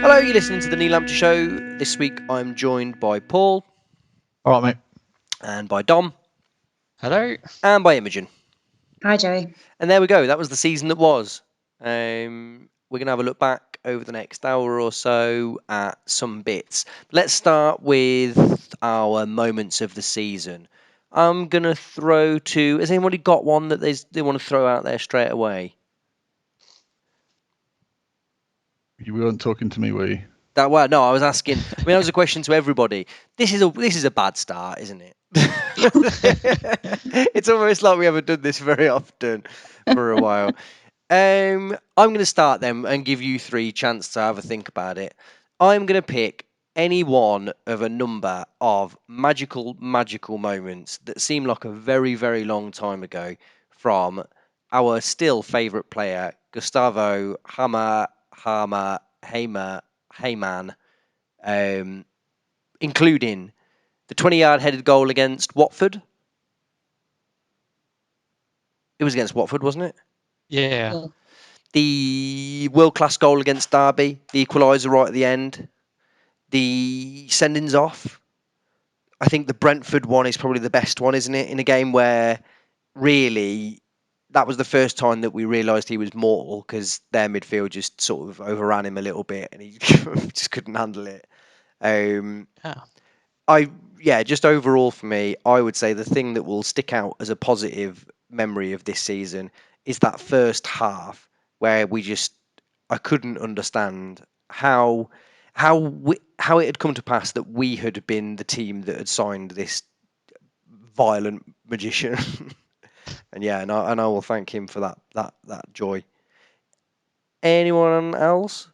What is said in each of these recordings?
Hello, you're listening to the Lamptey Show. This week I'm joined by Paul. All right, mate. And by Dom. Hello. And by Imogen. Hi, Joey. And there we go. That was the season that was. We're going to have a look back over the next hour or so at some bits. Let's start with our moments of the season. I'm going to throw to... Has anybody got one that they want to throw out there straight away? You weren't talking to me, were you? No, I was asking. I mean, that was a question to everybody. This is a bad start, isn't it? It's almost like we haven't done this very often for a while. I'm going to start them and give you three chance to have a think about it. I'm going to pick any one of a number of magical moments that seem like a very, very long time ago from our still favourite player, Gustavo Heyman, including the 20-yard headed goal against Watford. It was against Watford, wasn't it? Yeah. The world-class goal against Derby, the equaliser right at the end, the sendings off. I think the Brentford one is probably the best one, isn't it? In a game where really that was the first time that we realised he was mortal because their midfield just sort of overran him a little bit and he just couldn't handle it. Just overall for me, I would say the thing that will stick out as a positive memory of this season is that first half where I couldn't understand how it had come to pass that we had been the team that had signed this violent magician. and I will thank him for that joy. Anyone else?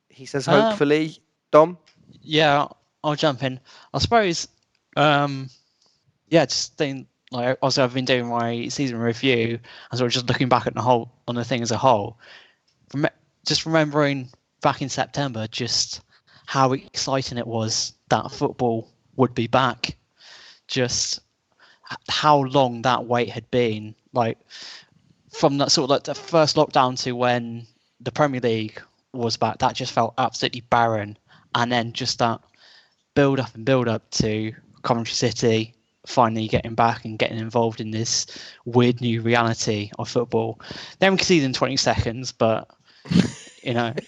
He says hopefully. Dom? Yeah, I'll jump in. I suppose, just think, like, also I've been doing my season review and sort of just looking back at on the thing as a whole. Just remembering back in September, just how exciting it was that football would be back. Just how long that wait had been, like from that sort of like the first lockdown to when the Premier League was back, that just felt absolutely barren. And then just that build up to Coventry City finally getting back and getting involved in this weird new reality of football. Then we conceded in 20 seconds, but it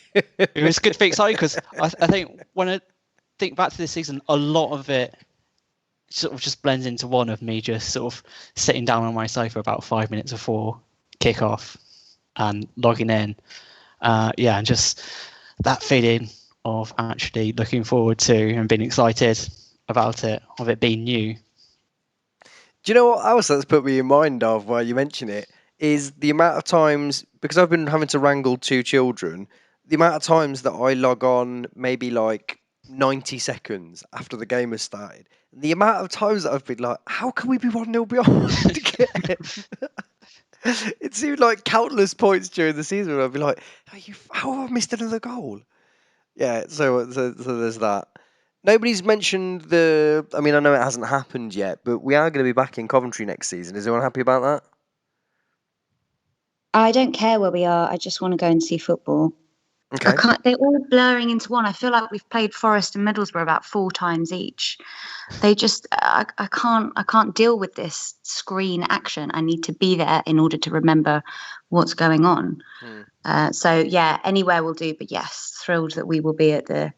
was good to be excited because I think when I think back to this season, a lot of it sort of just blends into one of me just sort of sitting down on my sofa about 5 minutes before kickoff and logging in. And just that feeling of actually looking forward to and being excited about it, of it being new. Do you know what else that's put me in mind of while you mention it? Is the amount of times, because I've been having to wrangle two children, the amount of times that I log on maybe like 90 seconds after the game has started. And the amount of times that I've been like, how can we be 1-0 behind again? It seemed like countless points during the season where I'd be like, how have I missed another goal? Yeah, so there's that. Nobody's mentioned I mean, I know it hasn't happened yet, but we are going to be back in Coventry next season. Is anyone happy about that? I don't care where we are. I just want to go and see football. Okay. They're all blurring into one. I feel like we've played Forest and Middlesbrough about 4 times each. They just, I can't deal with this screen action. I need to be there in order to remember what's going on. Anywhere will do. But yes, thrilled that we will be at the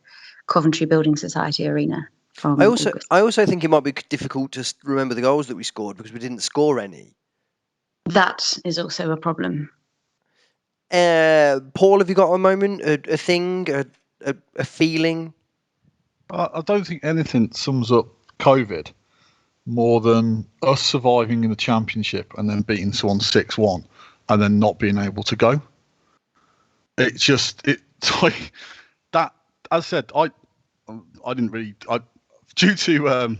Coventry Building Society Arena. I also think it might be difficult to remember the goals that we scored because we didn't score any. That is also a problem. Paul, have you got a moment, a thing, a feeling? I don't think anything sums up COVID more than us surviving in the Championship and then beating someone 6-1 and then not being able to go. It's like that. As I said, I didn't really. Due to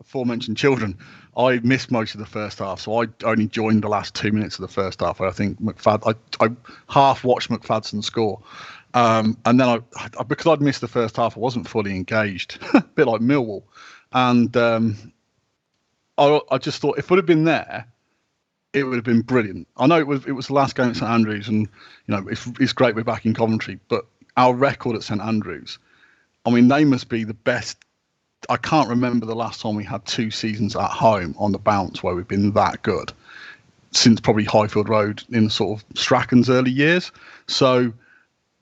aforementioned children, I missed most of the first half, so I only joined the last 2 minutes of the first half. I think I half watched Mcfadyen score, and then because I'd missed the first half, I wasn't fully engaged, a bit like Millwall, and I just thought if it would have been there, it would have been brilliant. I know it was the last game at St Andrews, and it's great we're back in Coventry, but our record at St Andrews, I mean, they must be the best. I can't remember the last time we had 2 seasons at home on the bounce where we've been that good since probably Highfield Road in sort of Strachan's early years. So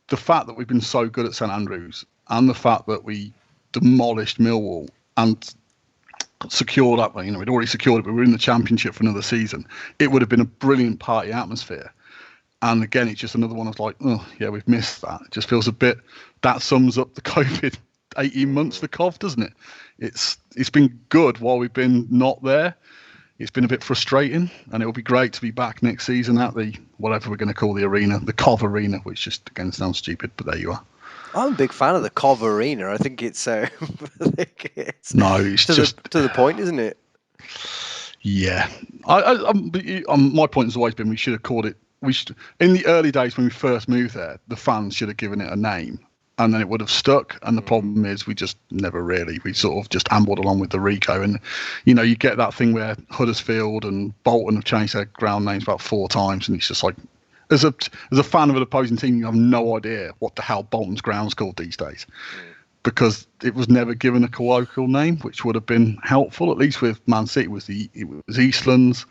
the fact that we've been so good at St Andrews and the fact that we demolished Millwall and secured up, we'd already secured it, but we were in the Championship for another season. It would have been a brilliant party atmosphere. And again, it's just another one of like, oh, yeah, we've missed that. It just feels a bit, that sums up the COVID 18 months for Cov, doesn't it? It's been good while we've been not there. It's been a bit frustrating, and it'll be great to be back next season at the, whatever we're going to call the arena, the Cov Arena, which just, again, sounds stupid, but there you are. I'm a big fan of the Cov Arena. I think it's it's no, it's to just to the point, isn't it? Yeah, my point has always been we should have called it. We should, in the early days when we first moved there, the fans should have given it a name, and then it would have stuck. And the problem is, we just never really. We sort of just ambled along with the Rico, and you get that thing where Huddersfield and Bolton have changed their ground names about 4 times, and it's just like, as a fan of an opposing team, you have no idea what the hell Bolton's ground's called these days, because it was never given a colloquial name, which would have been helpful. At least with Man City, it was Eastlands.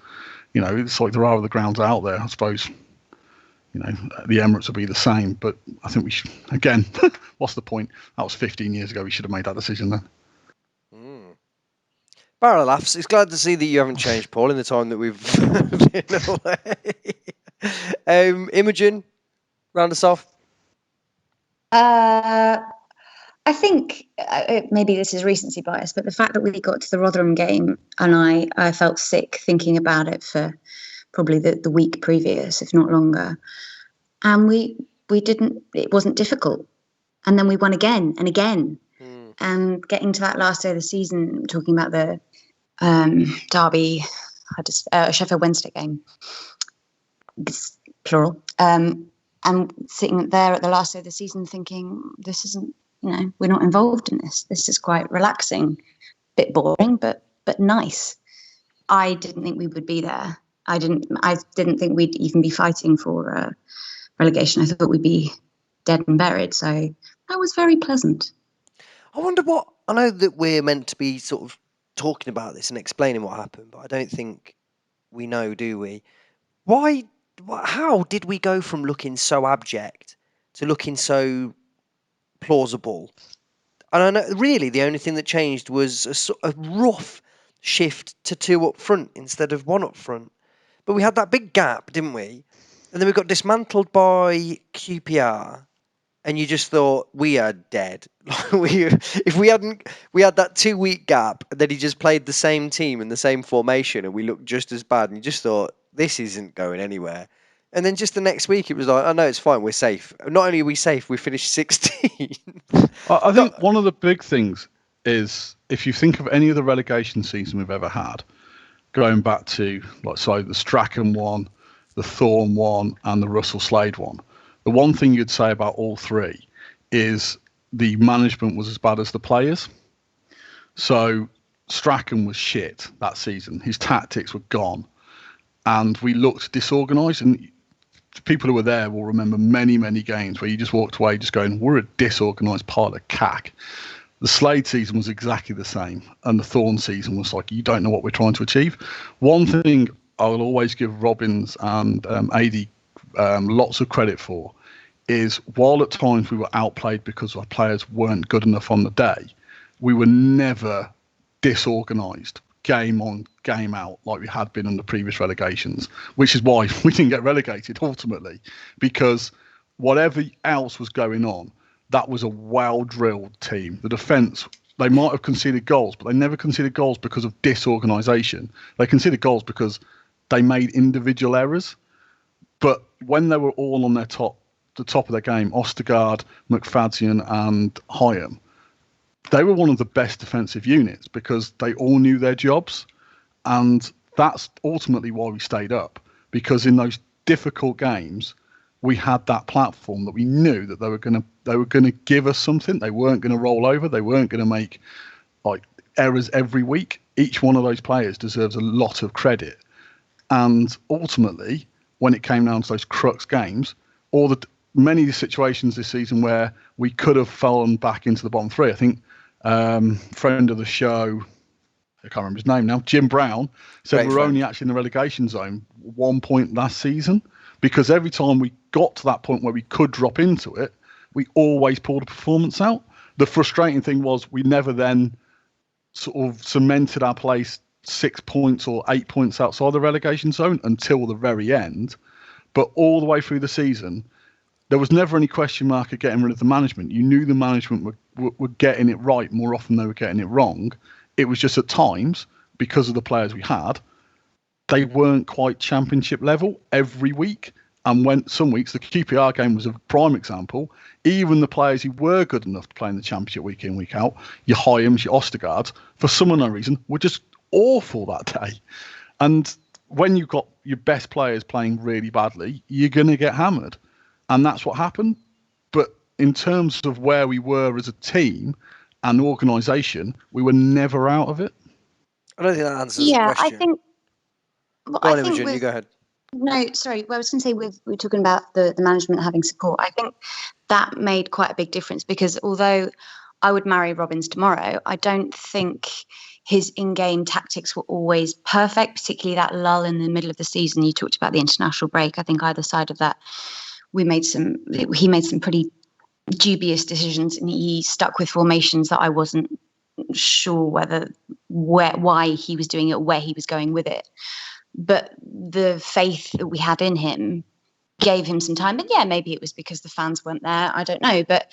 It's like there are other grounds out there. I suppose, the Emirates will be the same. But I think we should, again, what's the point? That was 15 years ago. We should have made that decision then. Barrel laughs. It's glad to see that you haven't changed, Paul, in the time that we've been away. Imogen, round us off. I think maybe this is recency bias, but the fact that we got to the Rotherham game and I felt sick thinking about it for probably the week previous, if not longer. And we didn't, it wasn't difficult. And then we won again and again. And getting to that last day of the season, talking about the Derby, Sheffield Wednesday game, plural, and sitting there at the last day of the season thinking, this isn't, we're not involved in this. This is quite relaxing, bit boring, but nice. I didn't think we would be there. I didn't think we'd even be fighting for relegation. I thought we'd be dead and buried. So that was very pleasant. I wonder I know that we're meant to be sort of talking about this and explaining what happened, but I don't think we know, do we? How did we go from looking so abject to looking so plausible? And I know really the only thing that changed was a rough shift to 2 up front instead of 1 up front. But we had that big gap, didn't we? And then we got dismantled by QPR, and you just thought we are dead. If we had that 2-week gap, and then he just played the same team in the same formation, and we looked just as bad, and you just thought this isn't going anywhere. And then just the next week, it was like, oh no, it's fine, we're safe. Not only are we safe, we finished 16. I think one of the big things is, if you think of any of the relegation season we've ever had, going back to the Strachan one, the Thorn one, and the Russell Slade one, the one thing you'd say about all 3 is the management was as bad as the players. So Strachan was shit that season. His tactics were gone, and we looked disorganised. And people who were there will remember many, many games where you just walked away just going, we're a disorganised pile of cack. The Slade season was exactly the same, and the Thorn season was like, you don't know what we're trying to achieve. One thing I'll always give Robbins and AD lots of credit for is, while at times we were outplayed because our players weren't good enough on the day, we were never disorganised game on, game out like we had been in the previous relegations, which is why we didn't get relegated ultimately, because whatever else was going on, that was a well-drilled team. The defence, they might have conceded goals, but they never conceded goals because of disorganisation. They conceded goals because they made individual errors. But when they were all on the top of their game, Ostergaard, Mcfadyen and Hyam, they were one of the best defensive units because they all knew their jobs. And that's ultimately why we stayed up, because in those difficult games, we had that platform that we knew that they were going to give us something. They weren't going to roll over. They weren't going to make errors every week. Each one of those players deserves a lot of credit. And ultimately, when it came down to those crux games, all the many of the situations this season where we could have fallen back into the bottom three. I think friend of the show, I can't remember his name now, Jim Brown, said Great we were friend. only actually in the relegation zone 1 point last season, because every time we got to that point where we could drop into it, we always pulled a performance out. The frustrating thing was we never then sort of cemented our place 6 points or 8 points outside the relegation zone until the very end. But all the way through the season, there was never any question mark of getting rid of the management. You knew the management were getting it right more often than they were getting it wrong. It was just at times, because of the players we had, they weren't quite championship level every week. And when some weeks, the QPR game was a prime example, even the players who were good enough to play in the championship week in, week out, your Hyams, your Ostergaards, for some unknown reason, were just awful that day. And when you've got your best players playing really badly, you're going to get hammered. And that's what happened. But in terms of where we were as a team and organisation, we were never out of it. I don't think that answers the Yeah, question. I think. Well, Go on, I think Imogen, you go ahead. No, sorry. Well, I was going to say we're talking about the management having support. I think that made quite a big difference, because although I would marry Robbins tomorrow, I don't think his in-game tactics were always perfect, particularly that lull in the middle of the season. You talked about the international break. I think either side of that, he made some pretty dubious decisions, and he stuck with formations that I wasn't sure why he was doing it or where he was going with it. But the faith that we had in him gave him some time. But yeah, maybe it was because the fans weren't there. I don't know. But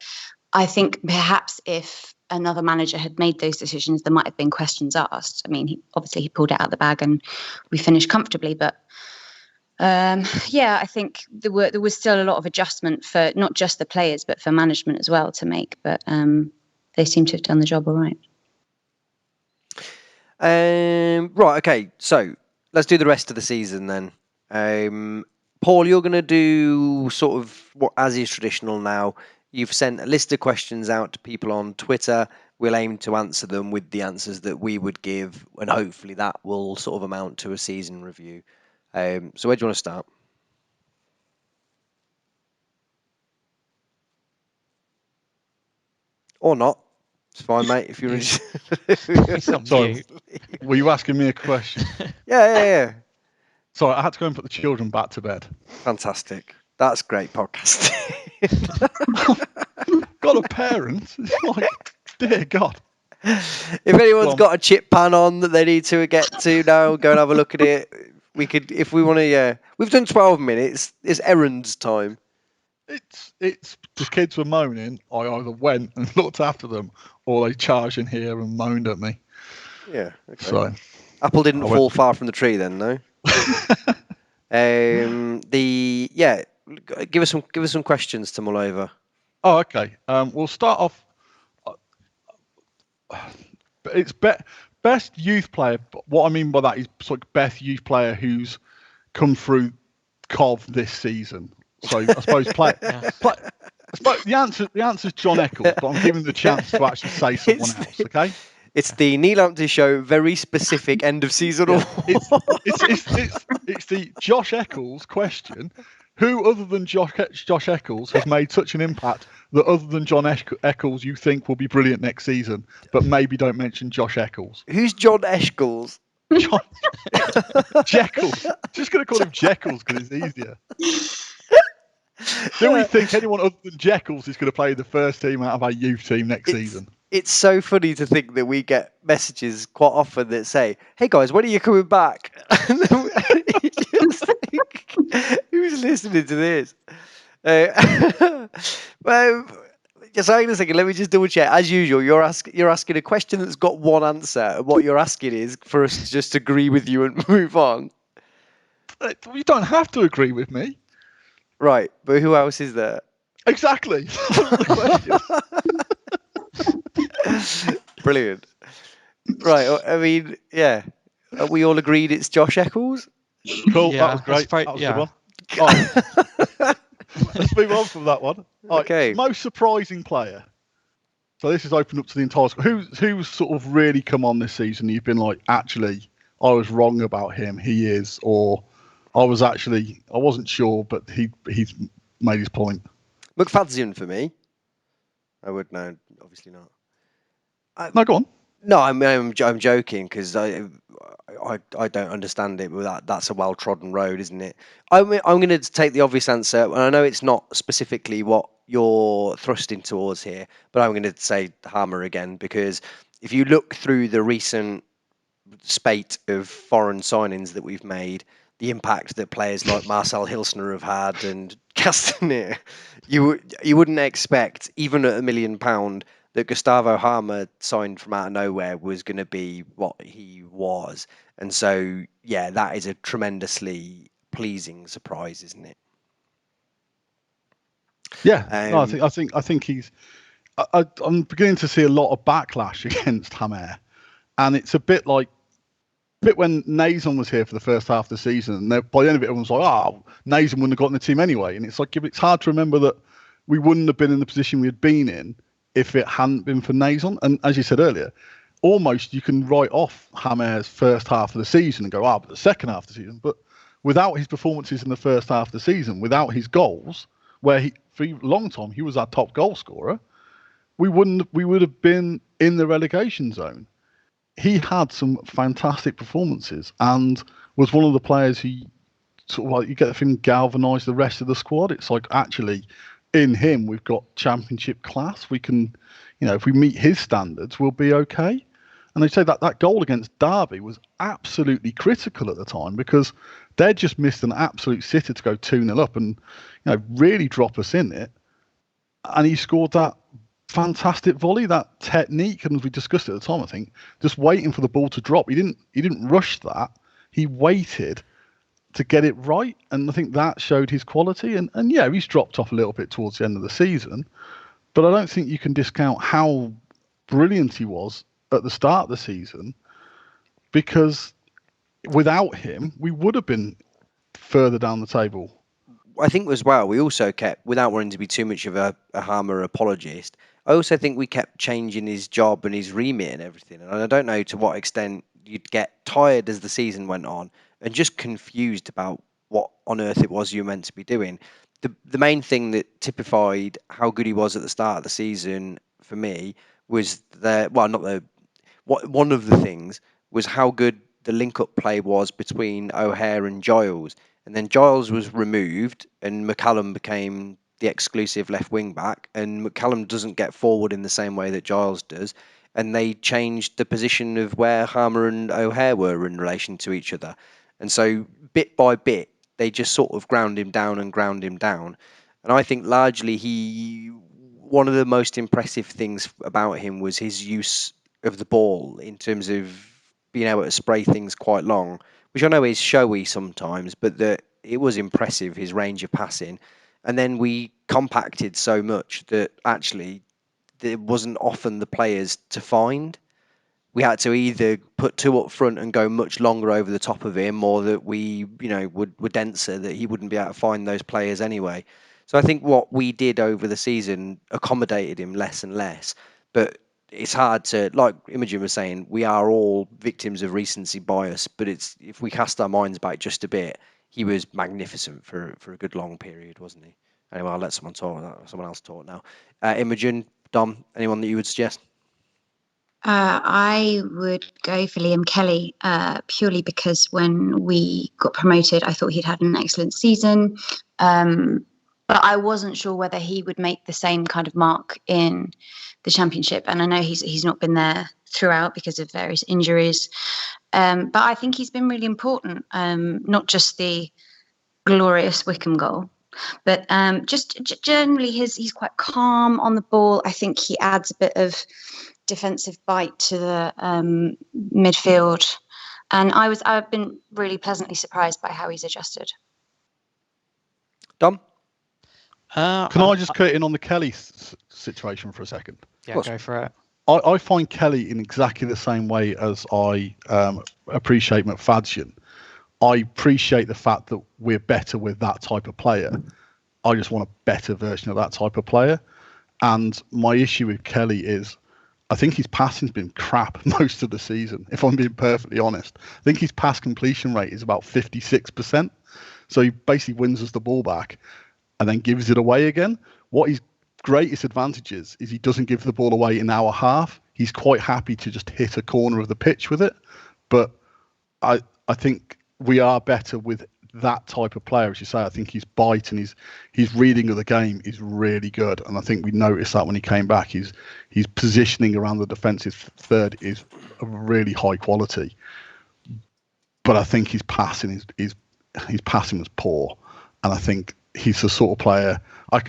I think perhaps if another manager had made those decisions, there might have been questions asked. I mean, he pulled it out of the bag and we finished comfortably. But yeah, I think there was still a lot of adjustment for not just the players, but for management as well to make. But they seem to have done the job all right. Right, okay. So let's do the rest of the season then. Paul, you're going to do sort of what as is traditional now. You've sent a list of questions out to people on Twitter. We'll aim to answer them with the answers that we would give, and hopefully that will sort of amount to a season review. So where do you want to start? Or not. It's fine, mate. If you want to... Sorry, were you asking me a question? Yeah. Sorry, I had to go and put the children back to bed. Fantastic. That's great podcasting. Got a parent? It's like, dear God. If anyone's got a chip pan on that they need to get to now, go and have a look at it. We could, if we want to, yeah. We've done 12 minutes. It's errands time. It's the kids were moaning. I either went and looked after them, or they charged in here and moaned at me. Yeah. Okay. So Apple didn't fall far from the tree then, no. Give us some questions to mull over. Oh, okay. We'll start off. It's best youth player. What I mean by that is sort of best youth player who's come through COV this season. So I suppose I suppose the answer is John Eccles, but I'm giving the chance to actually say someone else. Okay. It's the Neil Lamptey show. Very specific end of season. Yeah, it's the Josh Eccles question. Who other than Josh Eccles has made such an impact that other than John Eccles you think will be brilliant next season, but maybe don't mention Josh Eccles? Who's John Eccles? Jekyll. Just going to call him Jekyll because it's easier. Do we think anyone other than Jekyll is going to play the first team out of our youth team next season? It's so funny to think that we get messages quite often that say, "Hey guys, when are you coming back?" And then you just think, who's listening to this? Well, just hang on a second. Let me just double check. As usual, you're asking a question that's got one answer, and what you're asking is for us to just agree with you and move on. You don't have to agree with me. Right, but who else is there? Exactly. The question. Brilliant. Right, I mean, yeah. Are we all agreed it's Josh Eccles? Cool, Yeah, that was great. that's That was yeah. a good one. Right. Let's move on from that one. Right, Okay. most surprising player. So this is open up to the entire squad. Who's sort of really come on this season? You've been like, actually, I was wrong about him. He is, or I wasn't sure, but he's made his point. Mcfadyen for me. I would know, obviously not. No, go on. No, I'm joking because I don't understand it. But that's a well trodden road, isn't it? I'm going to take the obvious answer, and I know it's not specifically what you're thrusting towards here, but I'm going to say Hammer again because if you look through the recent spate of foreign signings that we've made, the impact that players like Marcel Hilsner have had and Castaner, you wouldn't expect, even at £1 million, that Gustavo Harmer signed from out of nowhere was going to be what he was. And so, yeah, that is a tremendously pleasing surprise, isn't it? Yeah, no, I think he's. I'm beginning to see a lot of backlash against Hammer, and it's a bit when Nason was here for the first half of the season, and by the end of it, everyone's like, "Oh, Nason wouldn't have gotten the team anyway." And it's like it's hard to remember that we wouldn't have been in the position we had been in if it hadn't been for Nason. And as you said earlier, almost you can write off Hammer's first half of the season and go, but the second half of the season. But without his performances in the first half of the season, without his goals, where for a long time he was our top goal scorer, we would have been in the relegation zone. He had some fantastic performances and was one of the players who sort of like you get the feeling galvanised the rest of the squad. It's like actually in him we've got championship class. We can, if we meet his standards, we'll be okay. And they say that goal against Derby was absolutely critical at the time because they'd just missed an absolute sitter to go 2-0 up and really drop us in it. And he scored that fantastic volley, that technique, and as we discussed at the time, I think just waiting for the ball to drop. He didn't rush that. He waited to get it right, and I think that showed his quality. And yeah, he's dropped off a little bit towards the end of the season, but I don't think you can discount how brilliant he was at the start of the season, because without him, we would have been further down the table. I think as well, we also kept, without wanting to be too much of a Hammer apologist, I also think we kept changing his job and his remit and everything. And I don't know to what extent you'd get tired as the season went on and just confused about what on earth it was you were meant to be doing. The main thing that typified how good he was at the start of the season for me was one of the things was how good the link-up play was between O'Hare and Giles. And then Giles was removed and McCallum became the exclusive left wing back, and McCallum doesn't get forward in the same way that Giles does. And they changed the position of where Harmer and O'Hare were in relation to each other. And so bit by bit, they just sort of ground him down. And I think largely one of the most impressive things about him was his use of the ball in terms of being able to spray things quite long, which I know is showy sometimes, but that it was impressive, his range of passing. And then we compacted so much that actually there wasn't often the players to find. We had to either put two up front and go much longer over the top of him, or that we, were denser, that he wouldn't be able to find those players anyway. So I think what we did over the season accommodated him less and less. But it's hard to, like Imogen was saying, we are all victims of recency bias. But if we cast our minds back just a bit, he was magnificent for a good long period, wasn't he? Anyway, I'll let someone else talk now. Imogen, Dom, anyone that you would suggest? I would go for Liam Kelly purely because when we got promoted, I thought he'd had an excellent season. But I wasn't sure whether he would make the same kind of mark in the Championship. And I know he's not been there throughout because of various injuries. But I think he's been really important, not just the glorious Wickham goal, but just generally he's quite calm on the ball. I think he adds a bit of defensive bite to the midfield. And I've been really pleasantly surprised by how he's adjusted. Dom? Can I just cut in on the Kelly situation for a second? Yeah, go for it. I find Kelly in exactly the same way as I appreciate Mcfadyen. I appreciate the fact that we're better with that type of player. I just want a better version of that type of player. And my issue with Kelly is I think his passing's been crap most of the season, if I'm being perfectly honest. I think his pass completion rate is about 56%. So he basically wins us the ball back. and then gives it away again. What his greatest advantage is he doesn't give the ball away in our half. He's quite happy to just hit a corner of the pitch with it. But I think we are better with that type of player, as you say. I think his bite and his reading of the game is really good, and I think we noticed that when he came back. His positioning around the defensive third is of really high quality, but I think his passing was poor, and I think he's the sort of player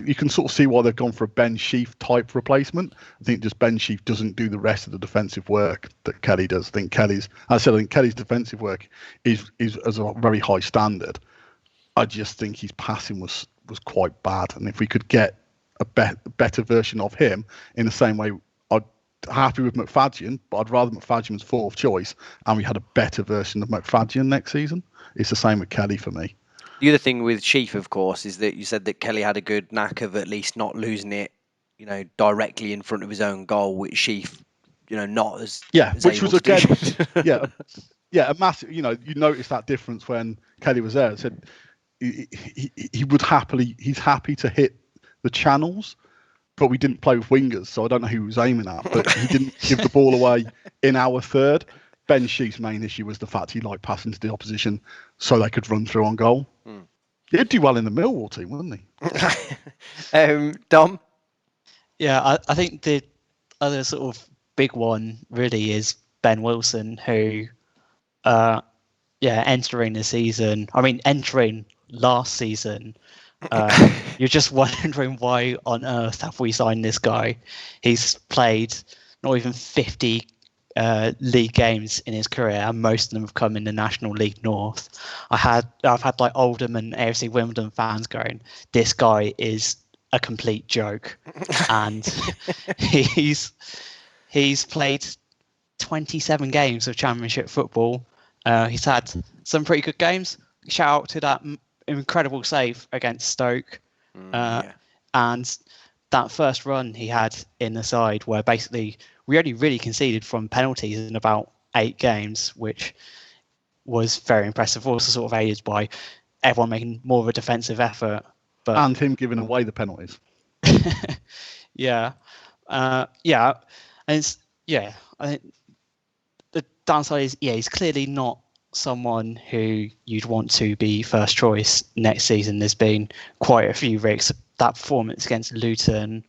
you can sort of see why they've gone for a Ben Sheaf type replacement. I think just Ben Sheaf doesn't do the rest of the defensive work that Kelly does. I think Kelly's defensive work is a very high standard. I just think his passing was quite bad, and if we could get a better version of him in the same way, I'd happy with Mcfadyen, but I'd rather Mcfadyen was fourth choice, and we had a better version of Mcfadyen next season. It's the same with Kelly for me. The other thing with Sheaf, of course, is that you said that Kelly had a good knack of at least not losing it, directly in front of his own goal, which Sheaf, not as which was again, yeah, a massive. You notice that difference when Kelly was there. It said he's happy to hit the channels, but we didn't play with wingers, so I don't know who he was aiming at. But he didn't give the ball away in our third. Ben Sheaf's main issue was the fact he liked passing to the opposition so they could run through on goal. He'd do well in the Millwall team, wouldn't he? Dom? Yeah, I think the other sort of big one really is Ben Wilson, who, entering last season, you're just wondering why on earth have we signed this guy. He's played not even 50 league games in his career, and most of them have come in the National League North. I've had like Oldham and AFC Wimbledon fans going, "This guy is a complete joke," and he's played 27 games of Championship football. He's had some pretty good games. Shout out to that incredible save against Stoke, and that first run he had in the side, where basically we only really conceded from penalties in about 8 games, which was very impressive. Also sort of aided by everyone making more of a defensive effort. And him giving away the penalties. And I think the downside is, he's clearly not someone who you'd want to be first choice next season. There's been quite a few risks. That performance against Luton,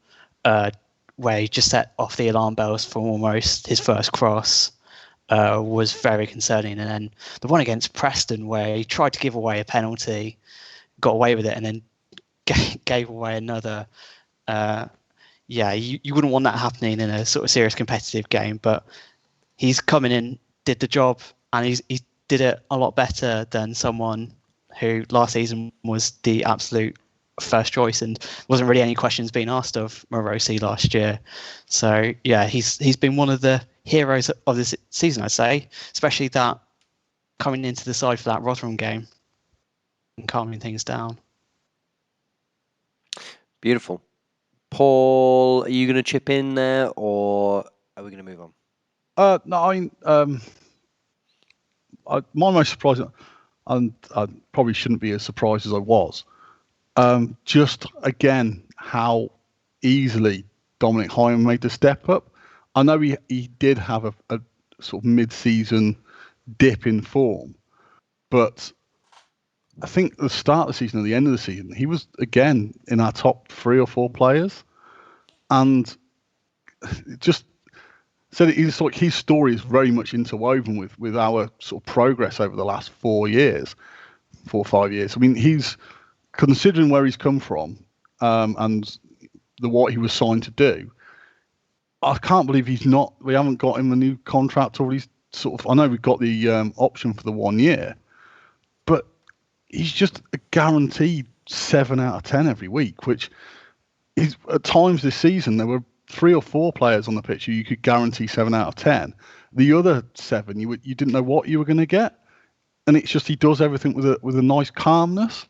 where he just set off the alarm bells from almost his first cross, was very concerning. And then the one against Preston, where he tried to give away a penalty, got away with it, and then gave away another. You wouldn't want that happening in a sort of serious competitive game. But he's coming in, did the job, and he did it a lot better than someone who last season was the absolute first choice and wasn't really any questions being asked of Morosi last year. So he's been one of the heroes of this season, I'd say, especially that coming into the side for that Rotherham game and calming things down. Beautiful. Paul, are you going to chip in there, or are we going to move on? No, my most surprising, and I probably shouldn't be as surprised as I was. Just again, how easily Dominic Hyman made the step up. I know he did have a sort of mid-season dip in form, but I think at the start of the season, at the end of the season, he was again in our top 3 or 4 players, and it just said it's like his story is very much interwoven with our sort of progress over the last 4 or 5 years. I mean, he's considering where he's come from and what he was signed to do. I can't believe we haven't got him a new contract, or he's sort of. I know we've got the option for the 1 year, but he's just a guaranteed 7 out of 10 every week, which is at times this season there were 3 or 4 players on the pitch who you could guarantee 7 out of 10. The other 7 you didn't know what you were going to get, and it's just he does everything with a nice calmness.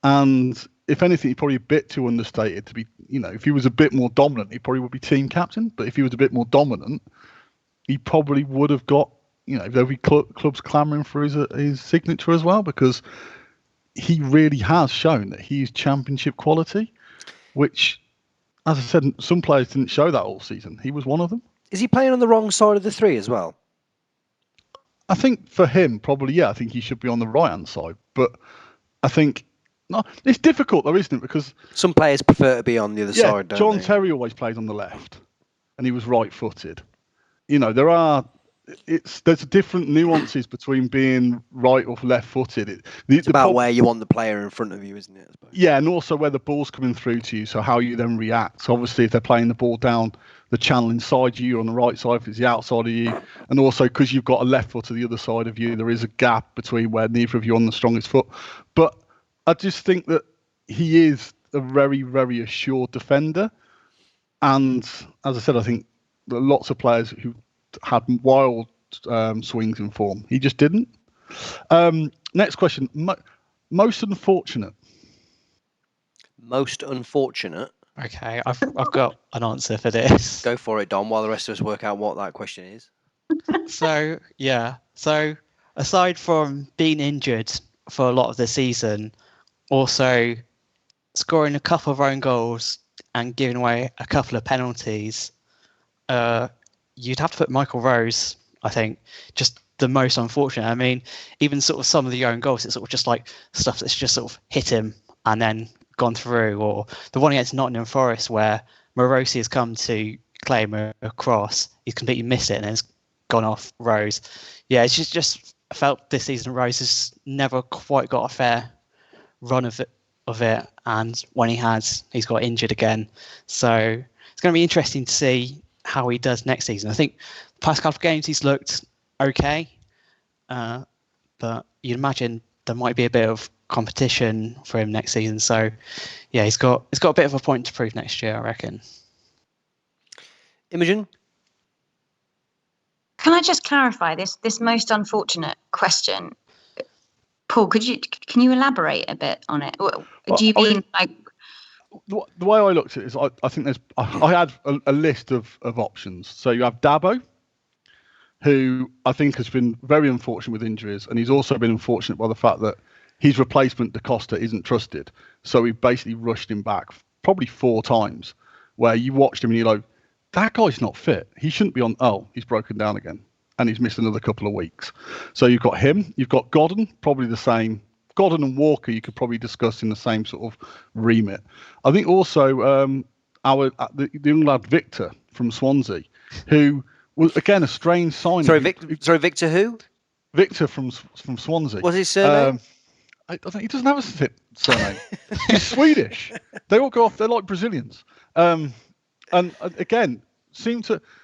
And if anything, he's probably a bit too understated to be. If he was a bit more dominant, he probably would be team captain. But if he was a bit more dominant, he probably would have got. There'll be clubs clamouring for his signature as well, because he really has shown that he's championship quality, which, as I said, some players didn't show that all season. He was one of them. Is he playing on the wrong side of the three as well? I think for him, probably, yeah. I think he should be on the right-hand side. But I think it's difficult, though, isn't it? Because some players prefer to be on the other side, don't John they? Terry always played on the left, and he was right-footed. There's different nuances between being right or left-footed. It's about where you want the player in front of you, isn't it? I suppose. Yeah, and also where the ball's coming through to you, so how you then react. So obviously, if they're playing the ball down the channel inside you, you're on the right side, if it's the outside of you, and also because you've got a left foot to the other side of you, there is a gap between where neither of you are on the strongest foot. But I just think that he is a very, very assured defender. And as I said, I think there are lots of players who had wild swings in form. He just didn't. Next question. Most unfortunate. Most unfortunate. Okay, I've got an answer for this. Go for it, Dom, while the rest of us work out what that question is. So aside from being injured for a lot of the season, also scoring a couple of own goals and giving away a couple of penalties, you'd have to put Michael Rose, I think, just the most unfortunate. I mean, even sort of some of the own goals, it's sort of just like stuff that's just sort of hit him and then gone through, or the one against Nottingham Forest where Morosi has come to claim a cross, he's completely missed it and then it's gone off Rose. Yeah, it's just felt this season Rose has never quite got a fair run of it, and when he has, he's got injured again. So it's going to be interesting to see how he does next season. I think the past couple of games he's looked okay, but you'd imagine there might be a bit of competition for him next season. So yeah, he's got a bit of a point to prove next year, I reckon. Imogen? Can I just clarify this most unfortunate question? Paul, can you elaborate a bit on it? Do you mean like... The way I looked at it is I think I had a list of options. So you have Dabo, who I think has been very unfortunate with injuries, and he's also been unfortunate by the fact that his replacement, Da Costa, isn't trusted. So we basically rushed him back probably 4 times, where you watched him and you're like, that guy's not fit. He shouldn't be on. Oh, he's broken down again, and he's missed another couple of weeks. So you've got him. You've got Godden, probably the same. Godden and Walker you could probably discuss in the same sort of remit. I think also the young lad Victor from Swansea, who was again a strange sign. Sorry, Victor who? Victor from Swansea. What's his surname? I think he doesn't have a surname. He's Swedish. They all go off. They're like Brazilians. And again,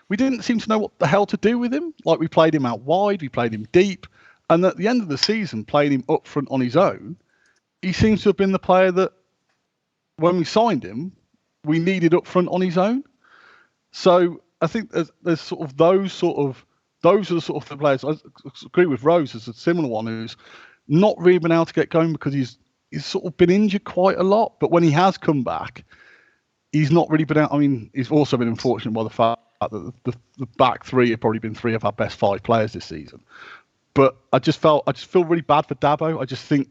we didn't seem to know what the hell to do with him. Like we played him out wide, we played him deep, and at the end of the season, playing him up front on his own, he seems to have been the player that, when we signed him, we needed up front on his own. So I think there's sort of those are the sort of the players. I agree with Rose as a similar one who's not really been able to get going because he's sort of been injured quite a lot. But when he has come back, he's not really been out. I mean, he's also been unfortunate by the fact that the back three have probably been 3 of our best 5 players this season. But I just feel really bad for Dabo. I just think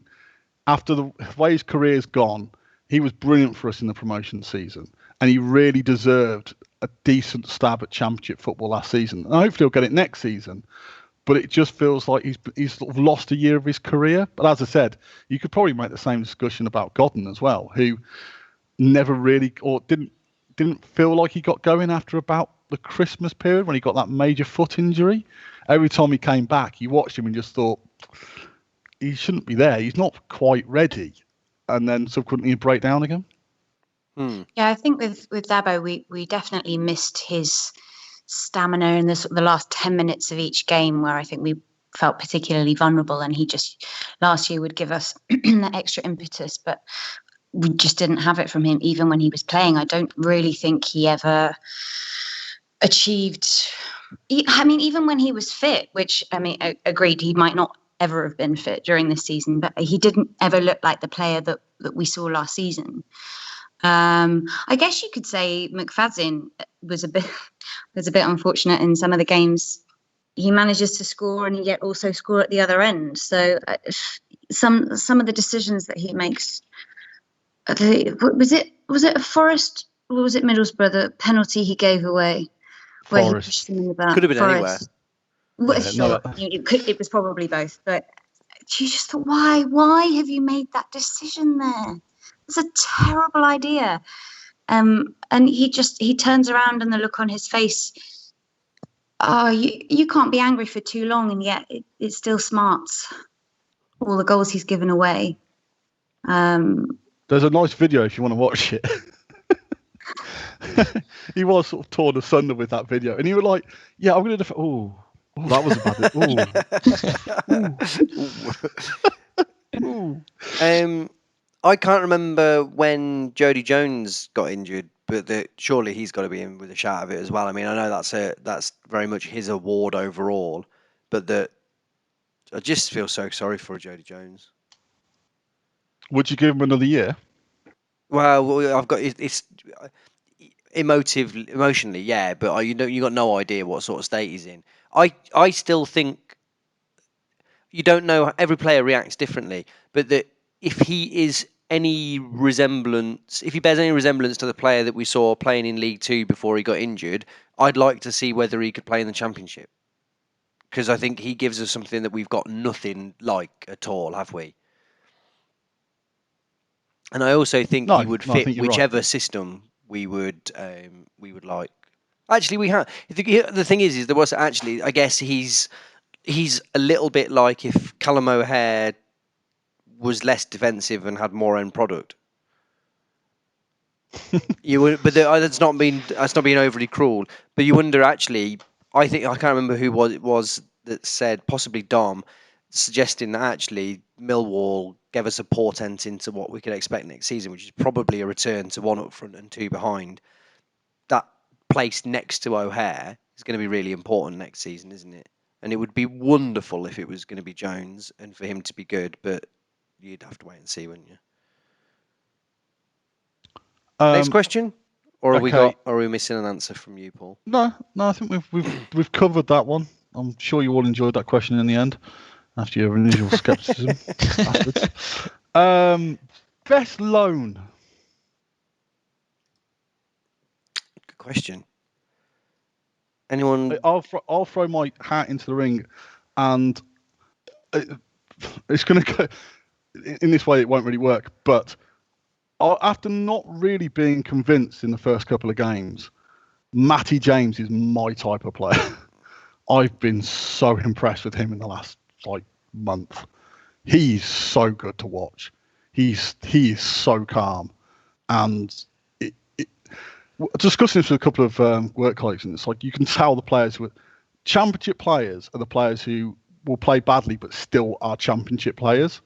after the way his career's gone, he was brilliant for us in the promotion season, and he really deserved a decent stab at championship football last season. And hopefully he'll get it next season. But it just feels like he's sort of lost a year of his career. But as I said, you could probably make the same discussion about Godden as well, who never really or didn't feel like he got going after about the Christmas period when he got that major foot injury. Every time he came back, you watched him and just thought he shouldn't be there. He's not quite ready, and then subsequently he'd break down again. Yeah, I think with Dabo, we definitely missed his stamina in the last 10 minutes of each game, where I think we felt particularly vulnerable, and he just last year would give us that extra impetus, but we just didn't have it from him even when he was playing. I don't really think he ever achieved. I mean, even when he was fit, which I mean, agreed, he might not ever have been fit during this season, but he didn't ever look like the player that we saw last season. I guess you could say Mcfadyen was a bit unfortunate in some of the games he manages to score and yet also score at the other end. So some of the decisions that he makes. Was it a Forest or was it Middlesbrough, the penalty he gave away where he pushed them in the back? Could have been Forest. Anywhere. Well, Yeah, sure, no. it was probably both, but you just thought, why have you made that decision there? It's a terrible idea. And he turns around and the look on his face. Oh, you can't be angry for too long, and yet it still smarts all the goals he's given away. There's a nice video if you want to watch it. He was sort of torn asunder with that video, and you were like, "Yeah, I'm going to." Oh, that was a bad. Ooh. I can't remember when Jodie Jones got injured, but surely he's got to be in with a shout of it as well. I mean, I know that's very much his award overall, but I just feel so sorry for Jodie Jones. Would you give him another year? Well, I've got it's emotionally, yeah, but you got no idea what sort of state he's in. I still think you don't know. Every player reacts differently, but that if he is if he bears any resemblance to the player that we saw playing in League Two before he got injured, I'd like to see whether he could play in the Championship, because I think he gives us something that we've got nothing like at all, have we? And I also think he would fit whichever system we would like. Actually, we have. The thing is there was actually. I guess he's a little bit like if Callum O'Hare was less defensive and had more end product. You would, but that's not being overly cruel. But you wonder actually. I can't remember who it was that said, possibly Dom, suggesting that actually Millwall gave us a portent into what we could expect next season, which is probably a return to one up front and two behind. That place next to O'Hare is going to be really important next season, isn't it? And it would be wonderful if it was going to be Jones and for him to be good, but you'd have to wait and see, wouldn't you? Next question, or are we missing an answer from you, Paul? No, I think we've covered that one. I'm sure you all enjoyed that question in the end, after your initial scepticism. Best loan. Good question. Anyone? I'll throw my hat into the ring, and it's going to go in this way. It won't really work, but after not really being convinced in the first couple of games, Mcfadyen James is my type of player. I've been so impressed with him in the last month. He's so good to watch. He is so calm, and discussing this with a couple of work colleagues, and it's like you can tell the players who are championship players are the players who will play badly but still are championship players.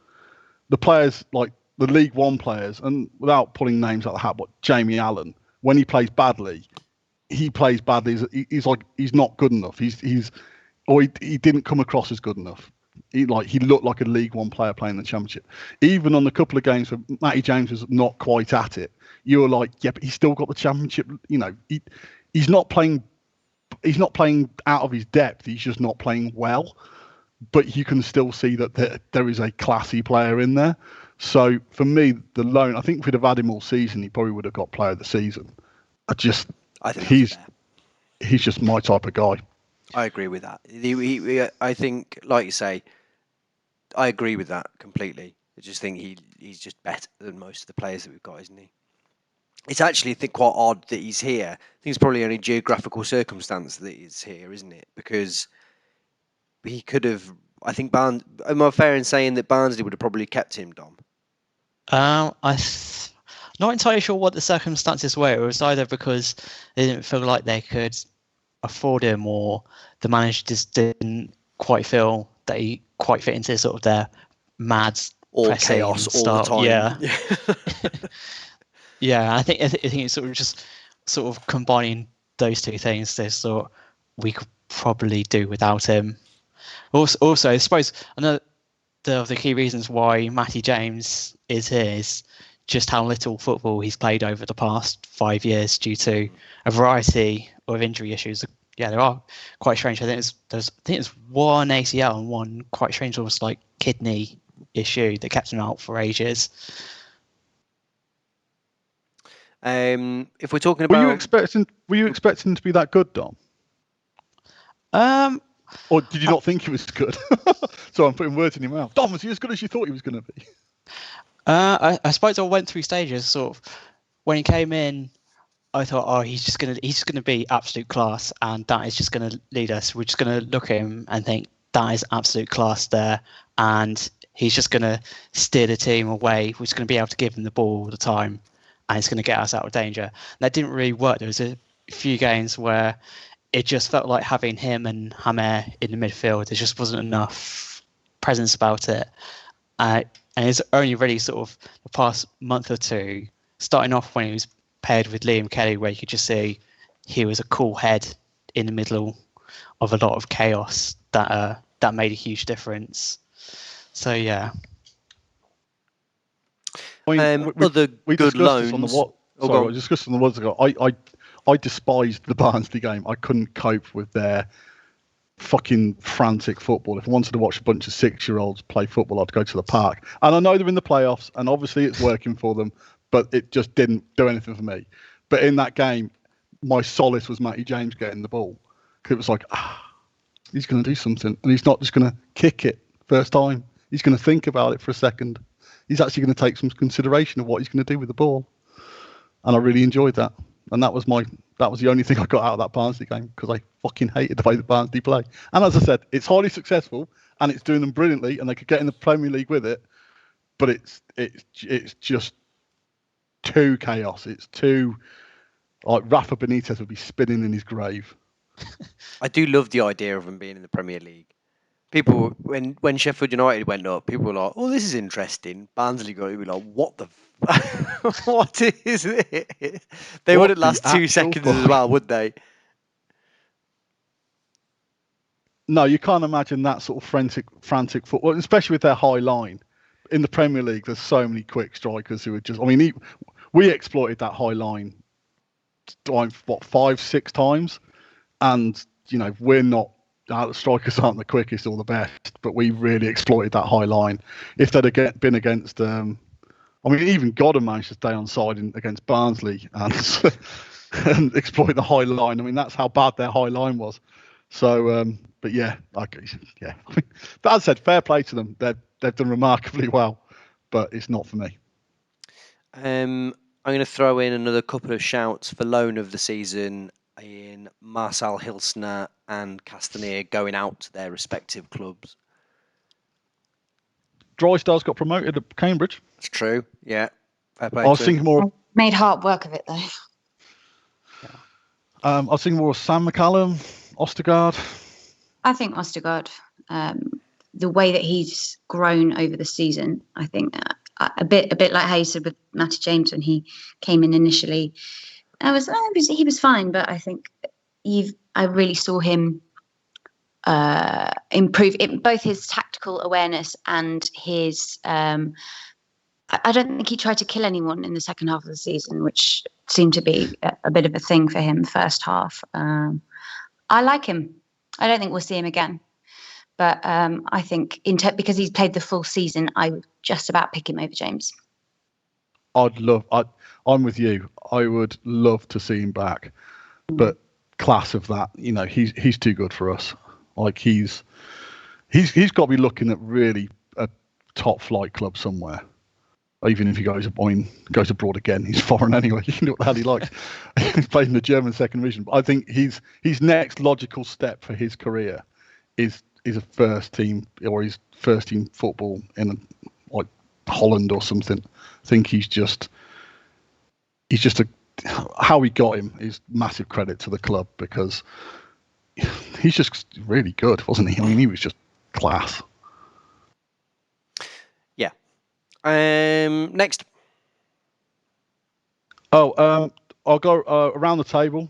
The players like the League One players, and without pulling names out of the hat, but Jamie Allen, when he plays badly, he plays badly. He's not good enough. He didn't come across as good enough. He looked like a League One player playing the Championship. Even on the couple of games where Mcfadyen James was not quite at it, you were like, yeah, but he's still got the Championship. You know, he's not playing out of his depth. He's just not playing well. But you can still see that there is a classy player in there. So for me, the loan, I think if we'd have had him all season, he probably would have got Player of the Season. I think he's just my type of guy. I agree with that. I think, like you say, I agree with that completely. I just think he's just better than most of the players that we've got, isn't he? It's actually, I think, quite odd that he's here. I think it's probably only geographical circumstance that he's here, isn't it? Because he could have. I think am I fair in saying that Barnsley would have probably kept him, Dom? Not entirely sure what the circumstances were. It was either because they didn't feel like they could afford him, or the manager just didn't quite feel that he quite fit into sort of their mad or chaos all the time. Yeah, yeah. I think it's sort of combining those two things. They thought we could probably do without him. Also, I suppose another of the key reasons why Mcfadyen James is here is just how little football he's played over the past 5 years due to a variety of injury issues yeah, there are quite strange. I think there's one ACL and one quite strange, almost like kidney issue that kept him out for ages. If we're talking Were you about, expecting him to be that good, Dom? Um, Or did you not think he was good? So I'm putting words in your mouth. Dom, was he as good as you thought he was going to be? I suppose I went through stages. Sort of when he came in, I thought, oh, he's just gonna be absolute class, and that is just gonna lead us. We're just gonna look at him and think that is absolute class there, and he's just gonna steer the team away. We're just gonna be able to give him the ball all the time, and it's gonna get us out of danger. And that didn't really work. There was a few games where it just felt like having him and Hamer in the midfield. There just wasn't enough presence about it. And it's only really sort of the past month or two, starting off when he was paired with Liam Kelly, where you could just see he was a cool head in the middle of a lot of chaos that made a huge difference. So yeah. I mean, other we good discussed this loans. I discussed on the words ago. I despised the Barnsley game. I couldn't cope with their fucking frantic football. If I wanted to watch a bunch of 6-year-olds play football, I'd go to the park. And I know they're in the playoffs, and obviously it's working for them, but it just didn't do anything for me. But in that game, my solace was Matty James getting the ball. Because it was like, he's going to do something. And he's not just going to kick it first time. He's going to think about it for a second. He's actually going to take some consideration of what he's going to do with the ball. And I really enjoyed that. And that was the only thing I got out of that Barnsley game, because I fucking hated the way the Barnsley play. And as I said, it's highly successful and it's doing them brilliantly, and they could get in the Premier League with it. But it's just too chaos. It's too, like, Rafa Benitez would be spinning in his grave. I do love the idea of them being in the Premier League. People, when Sheffield United went up, people were like, "Oh, this is interesting." Barnsley got it, be like, "What the? What is it?" They wouldn't last 2 seconds as well, would they? No, you can't imagine that sort of frantic football, especially with their high line. In the Premier League, there's so many quick strikers who are just. I mean, we exploited that high line, 5-6 times, and we're not. The strikers aren't the quickest or the best, but we really exploited that high line. If they'd have been against, even Godden managed to stay on side against Barnsley and and exploit the high line. I mean, that's how bad their high line was. So, but yeah. But as I said, fair play to them. They've done remarkably well, but it's not for me. I'm going to throw in another couple of shouts for loan of the season in Marcel Hilsner and Castaneer going out to their respective clubs. Drysdale's got promoted at Cambridge. That's true. Yeah. Fair play I was thinking more. Made hard work of it though. I was thinking more of Sam McCallum, Ostergaard. I think Ostergaard, the way that he's grown over the season, I think a bit like how you said with Matty James when he came in initially. He was fine, but I think I really saw him improve in both his tactical awareness and his. I don't think he tried to kill anyone in the second half of the season, which seemed to be a bit of a thing for him first half. I like him. I don't think we'll see him again, but I think because he's played the full season, I would just about pick him over James. I'm with you. I would love to see him back, but class of that, he's too good for us. Like he's got to be looking at really a top flight club somewhere. Even if he goes abroad again, he's foreign anyway. He can do what the hell he likes. He's played in the German second division. But I think his next logical step for his career is a first team football in like Holland or something. I think he's just how we got him is massive credit to the club, because he's just really good, wasn't he? I mean, he was just class. Yeah. Next. I'll go around the table.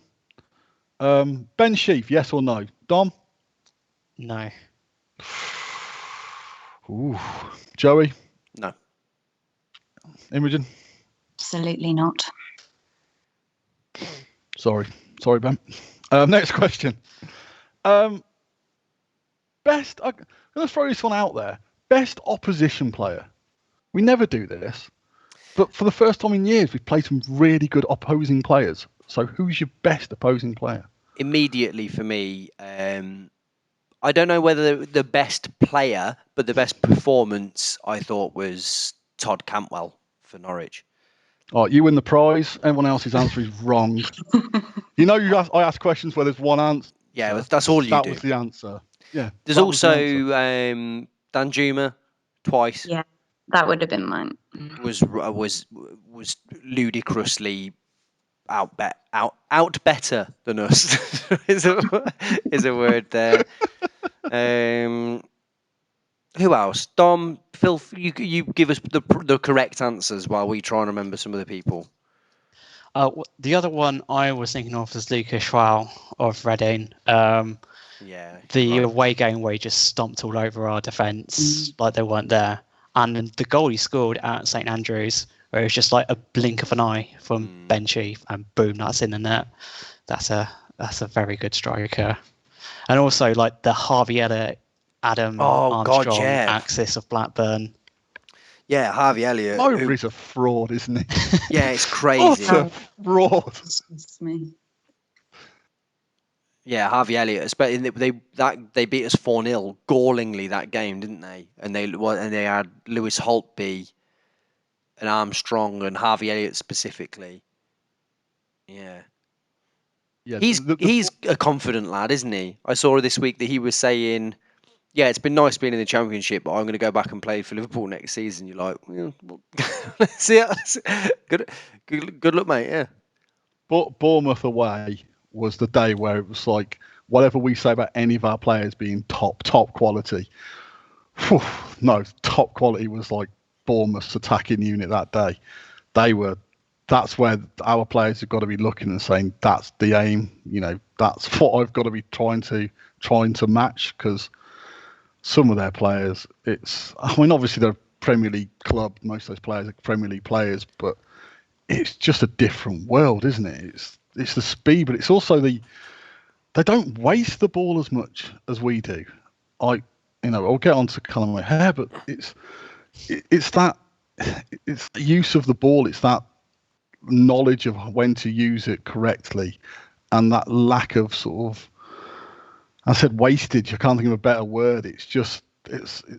Ben Sheaf, yes or no? Dom? No. Ooh. Joey? No. Imogen? Absolutely not. Sorry, Ben. Next question. I'm going to throw this one out there. Best opposition player. We never do this, but for the first time in years, we've played some really good opposing players. So who's your best opposing player? Immediately for me, I don't know whether the best player, but the best performance I thought was Todd Cantwell for Norwich. Oh, you win the prize. Everyone else's answer is wrong. I ask questions where there's one answer. Yeah, that's all you do. That was the answer. Yeah. There's also Danjuma twice. Yeah, that would have been mine. Was ludicrously out better than us. is a word there. Who else? Dom, Phil, you give us the correct answers while we try and remember some of the people. The other one I was thinking of was Lucas Schwal of Reading. The away game where he just stomped all over our defence like they weren't there. And the goal he scored at St Andrews, where it was just like a blink of an eye from Benchy, and boom, that's in the net. That's a very good striker. And also like the Harvey Elliott, Adam Armstrong axis of Blackburn. Yeah, Harvey Elliott. Mowbray's a fraud, isn't he? Yeah, it's crazy. What a fraud. Yeah, Harvey Elliott. Especially they beat us 4-0 gallingly that game, didn't they? And they had Lewis Holtby and Armstrong and Harvey Elliott specifically. Yeah. Yeah, he's a confident lad, isn't he? I saw this week that he was saying, "Yeah, it's been nice being in the Championship, but I'm going to go back and play for Liverpool next season." You're like, let's see. Good luck, mate. Yeah. But Bournemouth away was the day where it was like, whatever we say about any of our players being top quality. No, top quality was like Bournemouth's attacking unit that day. That's where our players have got to be looking and saying, that's the aim. That's what I've got to be trying to match, because some of their players, obviously they're a Premier League club. Most of those players are Premier League players, but it's just a different world, isn't it? It's the speed, but it's also they don't waste the ball as much as we do. I'll get on to colour my hair, but it's the use of the ball. It's that knowledge of when to use it correctly, and that lack of sort of, I said wastage, I can't think of a better word. It's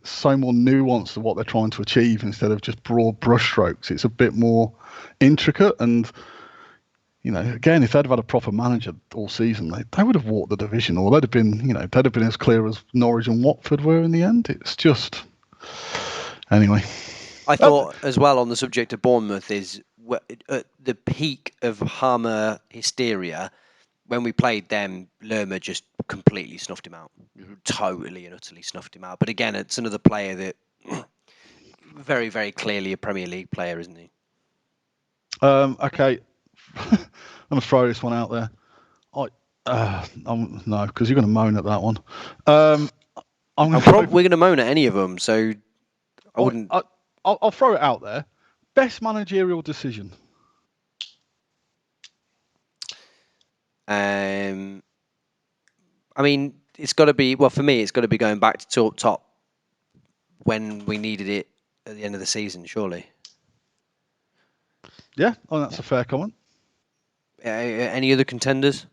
so more nuanced to what they're trying to achieve instead of just broad brushstrokes. It's a bit more intricate, and again, if they'd have had a proper manager all season, they would have walked the division, or they'd have been as clear as Norwich and Watford were in the end. It's just, anyway. I thought as well, on the subject of Bournemouth, is at the peak of Hammer hysteria, when we played them, Lerma just completely snuffed him out. Totally and utterly snuffed him out. But again, it's another player that very, very clearly a Premier League player, isn't he? Okay. I'm going to throw this one out there. No, because you're going to moan at that one. We're going to moan at any of them, so I wouldn't. I'll throw it out there. Best managerial decision. I mean, it's got to be. Well, for me, it's got to be going back to top when we needed it at the end of the season. Surely. Yeah, that's a fair comment. Any other contenders?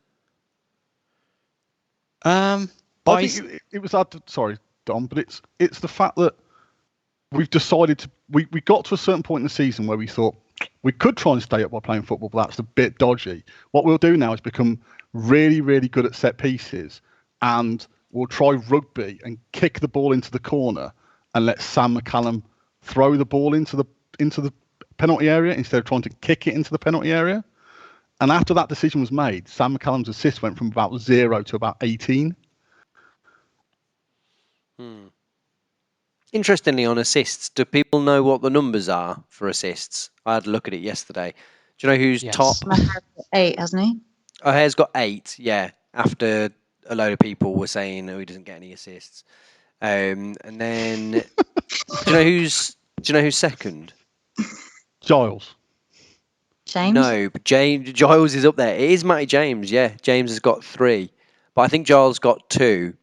I think it was hard to, sorry, Dom, but it's the fact that we've decided to. We got to a certain point in the season where we thought we could try and stay up by playing football, but that's a bit dodgy. What we'll do now is become really, really good at set pieces, and we'll try rugby and kick the ball into the corner and let Sam McCallum throw the ball into the penalty area instead of trying to kick it into the penalty area. And after that decision was made, Sam McCallum's assist went from about 0 to about 18. Interestingly, on assists, do people know what the numbers are for assists? I had a look at it yesterday. Do you know who's top? 8, hasn't he? O'Hare's got 8, yeah, after a load of people were saying he doesn't get any assists. And then, do you know who's second? Giles. James? No, but Giles is up there. It is Matty James, yeah. James has got 3. But I think Giles got 2.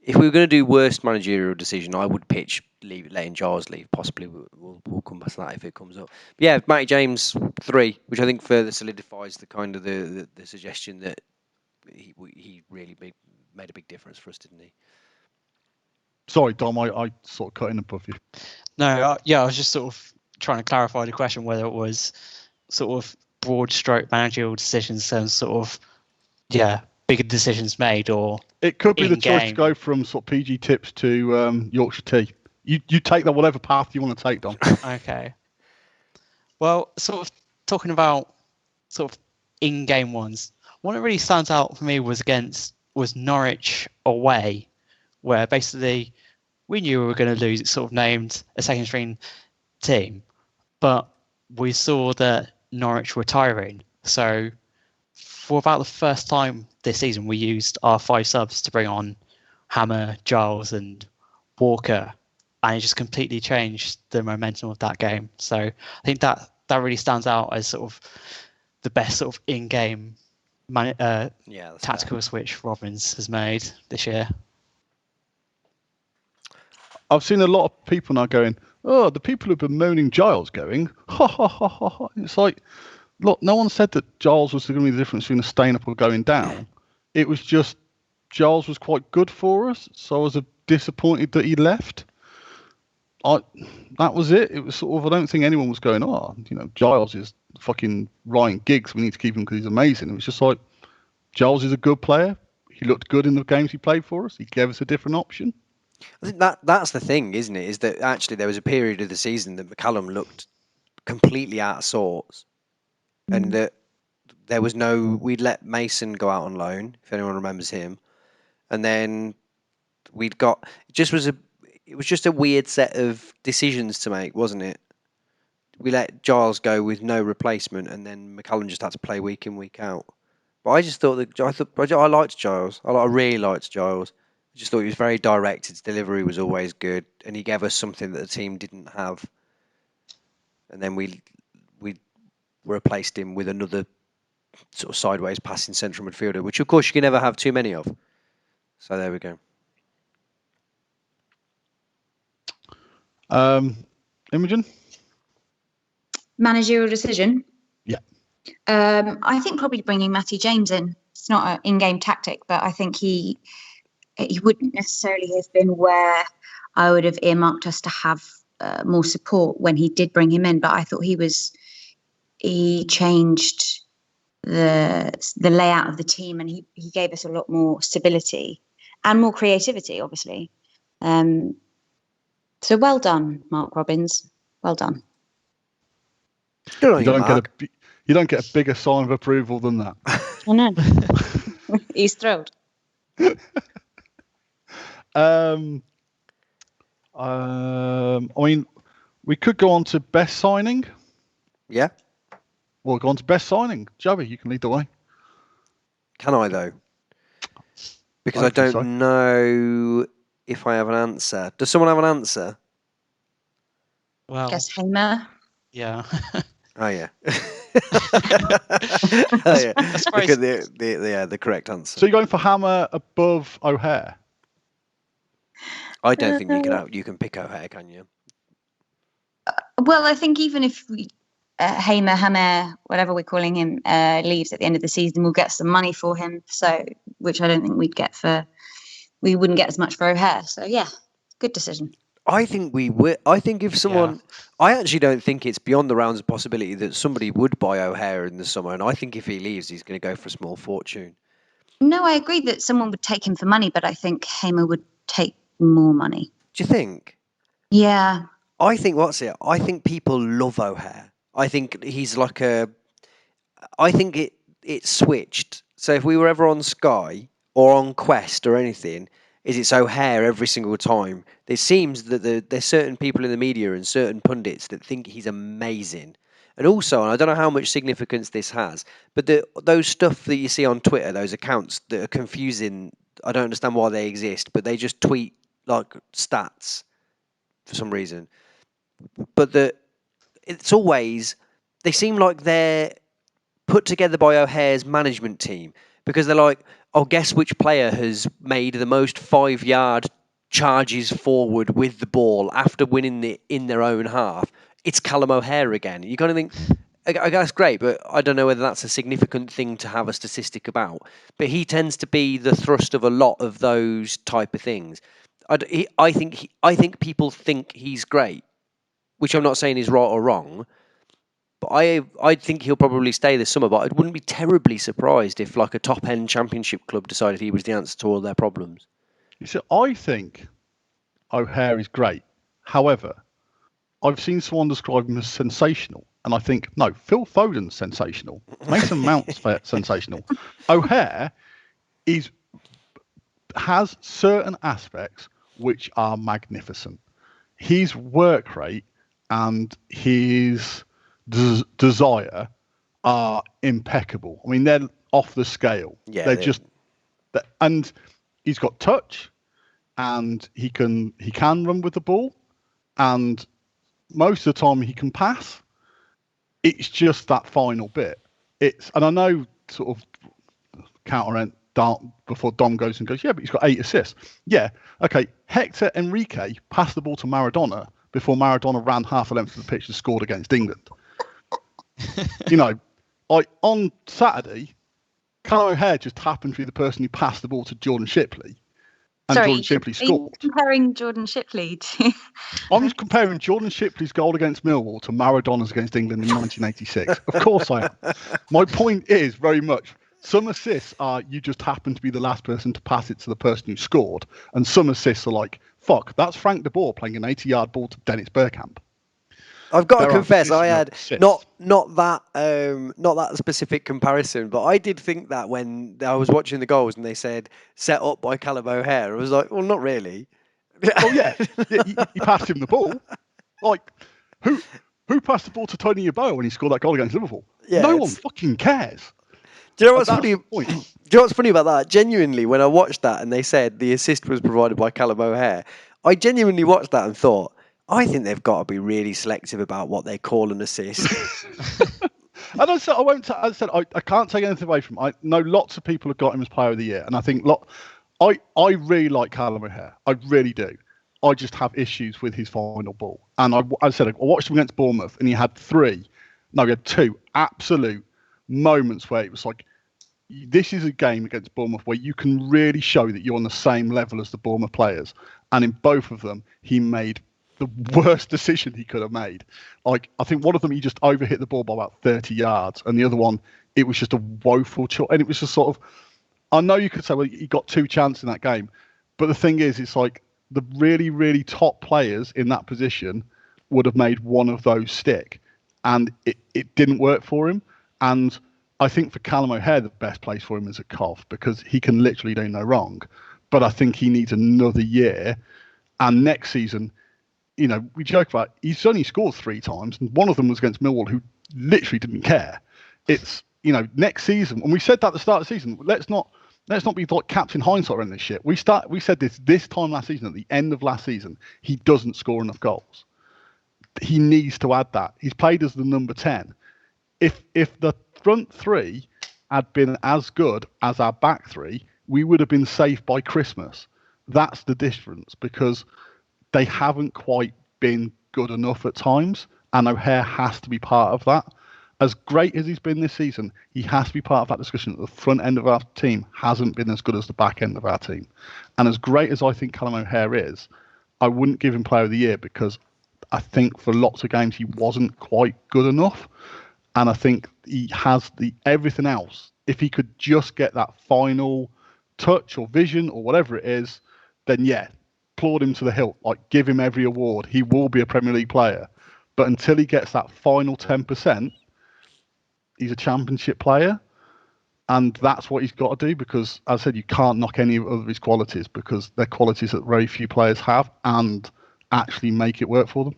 If we were going to do worst managerial decision, I would pitch letting Giles leave. Possibly we'll come back to that if it comes up. But yeah, Matty James 3, which I think further solidifies the kind of the suggestion that he really made a big difference for us, didn't he? Sorry, Dom, I sort of cut in above you. No, I was just sort of trying to clarify the question whether it was sort of broad stroke managerial decisions and sort of bigger decisions made, or It could be the choice to in-game. go from sort of PG tips to Yorkshire tea. You take that whatever path you want to take, Dom. Okay. Well, sort of talking about sort of in-game ones, one that really stands out for me was Norwich away, where basically we knew we were going to lose. It sort of named a second string team, but we saw that Norwich were tiring. So for about the first time this season, we used our 5 subs to bring on Hammer, Giles, and Walker, and it just completely changed the momentum of that game. So I think that really stands out as sort of the best sort of in-game tactical switch Robbins has made this year. I've seen a lot of people now going, oh, the people who've been moaning Giles going, ha ha ha ha ha. It's like, look, no one said that Giles was going to be the difference between staying up or going down. It was just Giles was quite good for us, so I was disappointed that he left. That was it. It was sort of, I don't think anyone was going, oh, Giles is fucking Ryan Giggs. We need to keep him because he's amazing. It was just like, Giles is a good player. He looked good in the games he played for us. He gave us a different option. I think that's the thing, isn't it? Is that actually there was a period of the season that McCallum looked completely out of sorts, and that there was we'd let Mason go out on loan, if anyone remembers him, and then it was just a weird set of decisions to make, wasn't it? We let Giles go with no replacement, and then McCallum just had to play week in, week out. But I just thought I liked Giles. I really liked Giles. I just thought he was very direct. His delivery was always good, and he gave us something that the team didn't have. And then we replaced him with another sort of sideways passing central midfielder, which of course you can never have too many of. So there we go. Imogen? Managerial decision? Yeah. I think probably bringing Matty James in. It's not an in-game tactic, but I think he wouldn't necessarily have been where I would have earmarked us to have more support when he did bring him in. But I thought he changed the layout of the team, and he gave us a lot more stability and more creativity, obviously. So well done, Mark Robbins. Well done. Good on You don't Mark. get a bigger sign of approval than that. I know. He's thrilled. I mean, we could go on to best signing. Yeah. We'll go on to best signing. Joey, you can lead the way. Can I though? Because I don't know if I have an answer. Does someone have an answer? Well, Guess Hamer. yeah. Oh yeah. That's Look at the correct answer. So you're going for Hammer above O'Hare? I don't think you can pick O'Hare, can you? Well, I think even if we Hammer, whatever we're calling him, leaves at the end of the season, we'll get some money for him. So, which I don't think we wouldn't get as much for O'Hare. So yeah, good decision. I think we would. I think if someone, I actually don't think it's beyond the realms of possibility that somebody would buy O'Hare in the summer. And I think if he leaves, he's going to go for a small fortune. No, I agree that someone would take him for money, but I think Hamer would take more money. Do you think? Yeah. I think I think people love O'Hare. I think he's like I think it switched. So if we were ever on Sky or on Quest or anything, it's O'Hare every single time. It seems that there's certain people in the media and certain pundits that think he's amazing. And also, and I don't know how much significance this has, but those stuff that you see on Twitter, those accounts that are confusing, I don't understand why they exist, but they just tweet like stats for some reason. But it's always they seem like they're put together by O'Hare's management team because they're like, oh, guess which player has made the most 5-yard charges forward with the ball after winning it in their own half? It's Callum O'Hare again. You kind of think, I guess great, but I don't know whether that's a significant thing to have a statistic about. But he tends to be the thrust of a lot of those type of things. I think people think he's great, which I'm not saying is right or wrong. But I think he'll probably stay this summer. But I wouldn't be terribly surprised if like a top end championship club decided he was the answer to all their problems. So I think O'Hare is great. However, I've seen someone describe him as sensational, and I think no, Phil Foden's sensational. Mason Mount's sensational. O'Hare has certain aspects which are magnificent. His work rate and his desire are impeccable. I mean, they're off the scale. Yeah, they're just, and he's got touch, and he can run with the ball, and most of the time he can pass. It's just that final bit. And I know sort of counter before Dom goes, yeah, but he's got 8 assists. Yeah, okay. Hector Enrique passed the ball to Maradona before Maradona ran half a length of the pitch and scored against England. On Saturday, Callum O'Hare just happened to be the person who passed the ball to Jordan Shipley, and Jordan Shipley scored. Are you comparing Jordan Shipley to? I'm just comparing Jordan Shipley's goal against Millwall to Maradona's against England in 1986. Of course I am. My point is very much, some assists are you just happen to be the last person to pass it to the person who scored, and some assists are like, fuck, that's Frank de Boer playing an 80-yard ball to Dennis Bergkamp. I've got to confess, I had not that specific comparison, but I did think that when I was watching the goals and they said set up by Callum O'Hare, I was like, well, not really. Oh yeah, he passed him the ball. Like who passed the ball to Tony Yeboah when he scored that goal against Liverpool? Yeah, no one fucking cares. Do you know what's funny? Do you know what's funny about that? Genuinely, when I watched that and they said the assist was provided by Callum O'Hare, I genuinely watched that and thought, I think they've got to be really selective about what they call an assist. And I can't take anything away from him. I know lots of people have got him as player of the year, and I think I really like Callum O'Hare. I really do. I just have issues with his final ball. And I watched him against Bournemouth, and he had 2 absolute moments where it was like, this is a game against Bournemouth where you can really show that you're on the same level as the Bournemouth players. And in both of them, he made the worst decision he could have made. Like, I think one of them, he just overhit the ball by about 30 yards. And the other one, it was just a woeful choice. And it was just sort of, I know you could say, well, he got 2 chances in that game. But the thing is, it's like the really, really top players in that position would have made one of those stick. And it didn't work for him. And I think for Callum O'Hare, the best place for him is at Cov, because he can literally do no wrong. But I think he needs another year. And next season, we joke about he's only scored 3 times, and one of them was against Millwall, who literally didn't care. It's, next season, and we said that at the start of the season, let's not be like Captain Hindsight in this shit. We said this time last season, at the end of last season, he doesn't score enough goals. He needs to add that. He's played as the number 10. If the front 3 had been as good as our back 3, we would have been safe by Christmas. That's the difference, because they haven't quite been good enough at times, and O'Hare has to be part of that. As great as he's been this season, he has to be part of that discussion that the front end of our team hasn't been as good as the back end of our team. And as great as I think Callum O'Hare is, I wouldn't give him player of the year, because I think for lots of games he wasn't quite good enough. And I think he has everything else. If he could just get that final touch or vision or whatever it is, then yeah, applaud him to the hilt. Like, give him every award. He will be a Premier League player. But until he gets that final 10%, he's a championship player. And that's what he's got to do, because, as I said, you can't knock any of his qualities, because they're qualities that very few players have and actually make it work for them.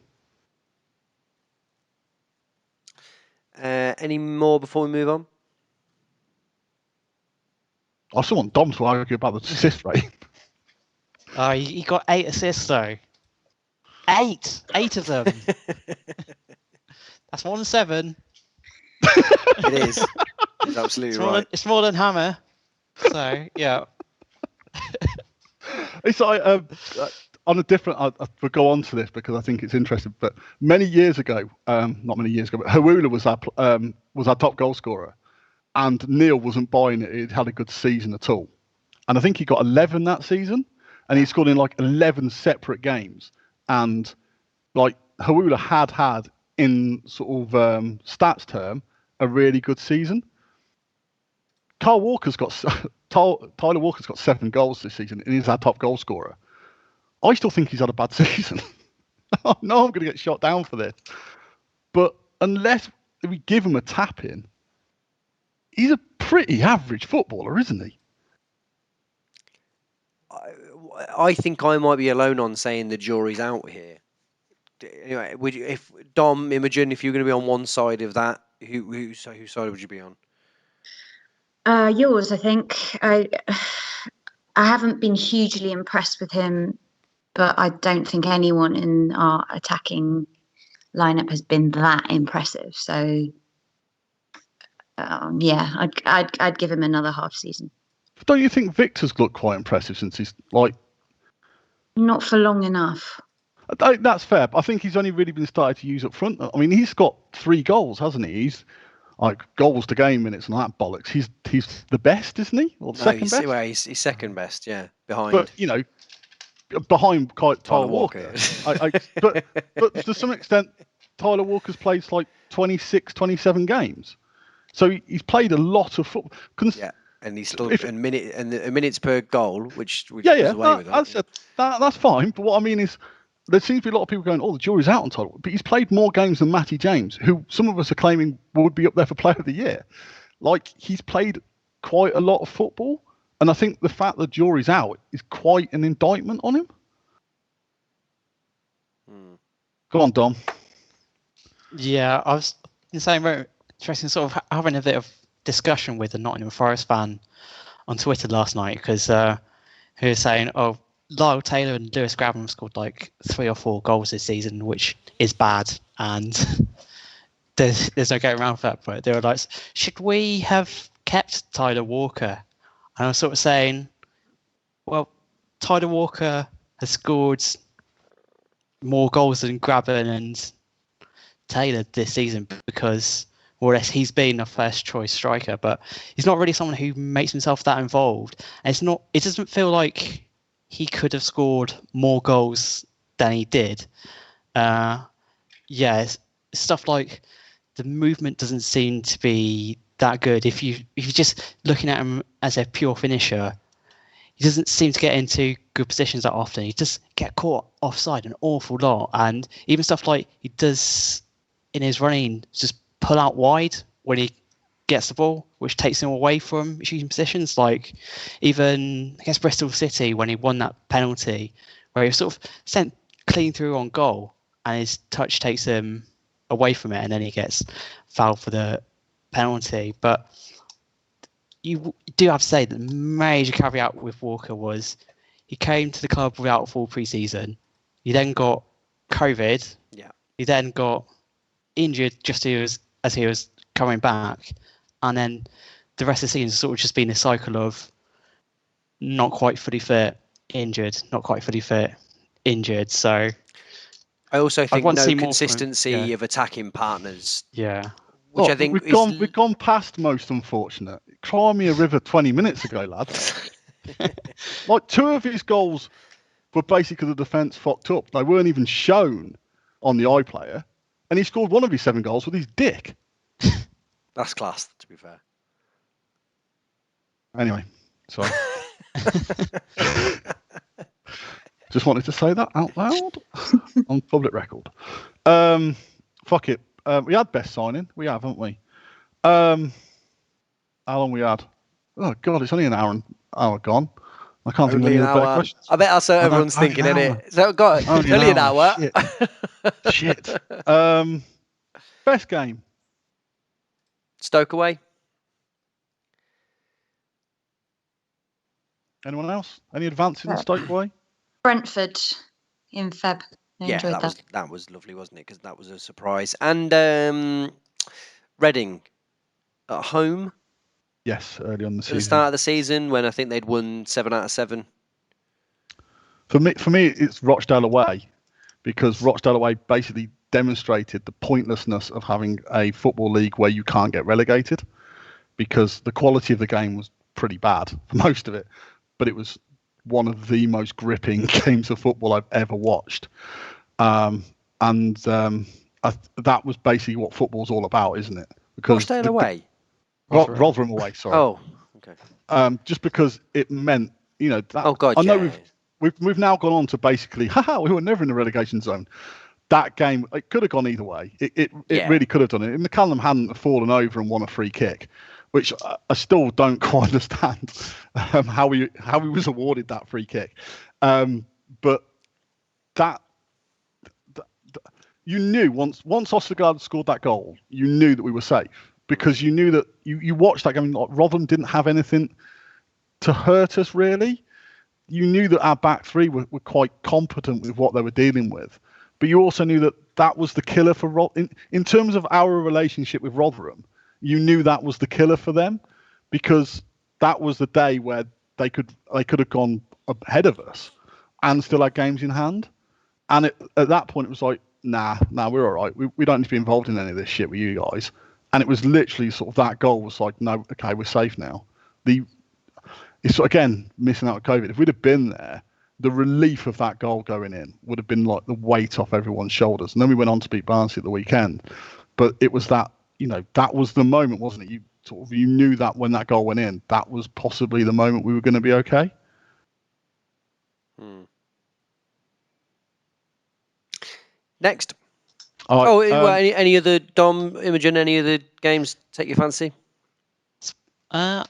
Any more before we move on? I still want Dom to argue about the assist rate. Oh, he got 8 assists though. 8 of them. That's 1 7. It is. It's absolutely right. It's more than Hammer. So yeah. It's like on a different. We'll go on to this because I think it's interesting. But many years ago, not many years ago, but Hawula was our top goal scorer, and Neil wasn't buying it. He'd had a good season at all, and I think he got 11 that season, and he scored in like 11 separate games, and like Hawula had in sort of stats term a really good season. Tyler Walker's got 7 goals this season, and he's our top goal scorer. I still think he's had a bad season. I know I'm going to get shot down for this, but unless we give him a tap in, he's a pretty average footballer, isn't he? I think I might be alone on saying the jury's out here. Anyway, if Dom, Imogen, if you're going to be on one side of that, whose side would you be on? Yours, I think. I haven't been hugely impressed with him, but I don't think anyone in our attacking lineup has been that impressive. So, yeah, I'd give him another half season. Don't you think Victor's looked quite impressive since he's like? Not for long enough. That's fair, but I think he's only really been started to use up front. I mean, he's got 3 goals, hasn't he? He's like goals to game minutes and that bollocks. He's the best, isn't he? Or second best? Well, he's second best, yeah, behind. But you know, behind Tyler Walker. But to some extent, Tyler Walker's played like 26, 27 games, so he's played a lot of football. Yeah, and he's still minutes per goal, which away with that. That's fine. But what I mean is, there seems to be a lot of people going, "Oh, the jury's out on Tyler," but he's played more games than Matty James, who some of us are claiming would be up there for Player of the Year. Like, he's played quite a lot of football, and I think the fact that the jury's out is quite an indictment on him. Go on, Dom. Yeah, I was saying very interesting, sort of having a bit of discussion with a Nottingham Forest fan on Twitter last night, because who was saying, "Oh, Lyle Taylor and Lewis Grabham scored like 3 or 4 goals this season, which is bad, and there's no getting around that." But they were like, "Should we have kept Tyler Walker?" And I was sort of saying, well, Tyler Walker has scored more goals than Grabham and Taylor this season because more or less he's been a first choice striker, but he's not really someone who makes himself that involved. And it doesn't feel like he could have scored more goals than he did. Stuff like the movement doesn't seem to be that good. If you're just looking at him as a pure finisher, he doesn't seem to get into good positions that often. He just get caught offside an awful lot, and even stuff like he does in his running, just pull out wide when he gets the ball, which takes him away from shooting positions. Like even against Bristol City when he won that penalty, where he was sort of sent clean through on goal, and his touch takes him away from it, and then he gets fouled for the penalty. But you do have to say that the major caveat with Walker was he came to the club without a full pre-season. He then got COVID. Yeah. He then got injured just as he was coming back, and then the rest of the season has sort of just been a cycle of not quite fully fit, injured, not quite fully fit, injured. So I also think no see consistency of attacking partners. Yeah. Which I think we've gone past most unfortunate. Cry me a river 20 minutes ago, lads. Like 2 of his goals were basically the defence fucked up. They weren't even shown on the iPlayer, and he scored 1 of his 7 goals with his dick. That's class, to be fair. Anyway, sorry. Just wanted to say that out loud on public record. Fuck it. We had best signing. We have, haven't we? How long we had? Oh God, it's only an hour gone. I can't think of any better questions. I bet that's what everyone's thinking, isn't it? So God, only an hour. Shit. Best game. Stoke away. Anyone else? Any advances in Stoke away? Brentford in Feb. Yeah, that was lovely, wasn't it? Because that was a surprise. And Reading at home Yes, early on the at the season. start of the season when I think they'd won 7 out of 7. For me, it's Rochdale away, because Rochdale away basically demonstrated the pointlessness of having a football league where you can't get relegated, because the quality of the game was pretty bad for most of it, but it was one of the most gripping games of football I've ever watched. That was basically what football's all about, isn't it? Because Rochdale away? Rotherham away, sorry. Oh, okay. Just because it meant, that. Oh, God, I know yeah. we've now gone on to basically, we were never in the relegation zone. That game, it could have gone either way. It really could have done it. If McCallum hadn't fallen over and won a free kick, which I still don't quite understand how he was awarded that free kick. But that you knew once Ostergaard scored that goal, you knew that we were safe, because you knew that you watched that game. Like, Rotherham didn't have anything to hurt us really. You knew that our back three were quite competent with what they were dealing with, but you also knew that was the killer for in terms of our relationship with Rotherham. You knew that was the killer for them, because that was the day where they could have gone ahead of us and still had games in hand. And at that point, it was like, nah, we're all right. We don't need to be involved in any of this shit with you guys. And it was literally sort of that goal was like, no, okay, we're safe now. It's again missing out of COVID. If we'd have been there, the relief of that goal going in would have been like the weight off everyone's shoulders. And then we went on to beat Barnsley at the weekend. But it was that, that was the moment, wasn't it? You knew that when that goal went in, that was possibly the moment we were going to be okay. Next. Right, Any other Dom, Imogen, any other games take your fancy? The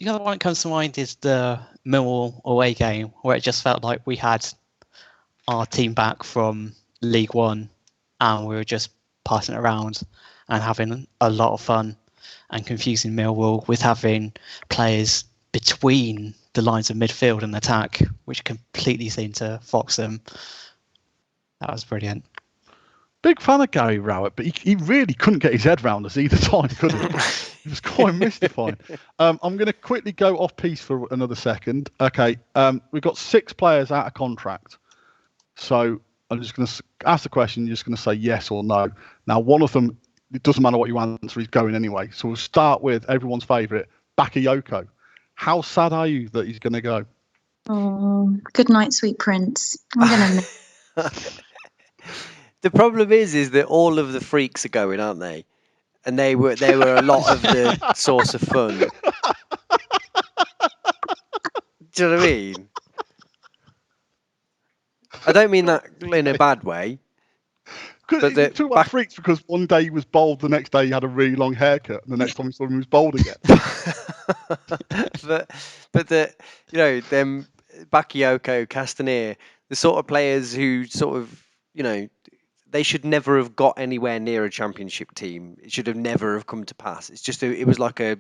other one that comes to mind is the Millwall away game, where it just felt like we had our team back from League One and we were just passing it around and having a lot of fun and confusing Millwall with having players between the lines of midfield and attack, which completely seemed to fox them. That was brilliant. Big fan of Gary Rowett, but he really couldn't get his head round us either time, could he? It was quite mystifying. I'm going to quickly go off piece for another second. Okay, we've got 6 players out of contract. So I'm just going to ask the question. You're just going to say yes or no. Now, one of them, it doesn't matter what you answer, he's going anyway. So we'll start with everyone's favourite, Bakayoko. How sad are you that he's going to go? Oh, good night, sweet prince. I'm going to... The problem is that all of the freaks are going, aren't they? And they were a lot of the source of fun. Do you know what I mean? I don't mean that in a bad way. But you talk about freaks because one day he was bald, the next day he had a really long haircut, and the next time we saw him he was bald again. but them Bakayoko, Castaneer, the sort of players who sort of, they should never have got anywhere near a championship team. It should have never have come to pass. It's just it was like an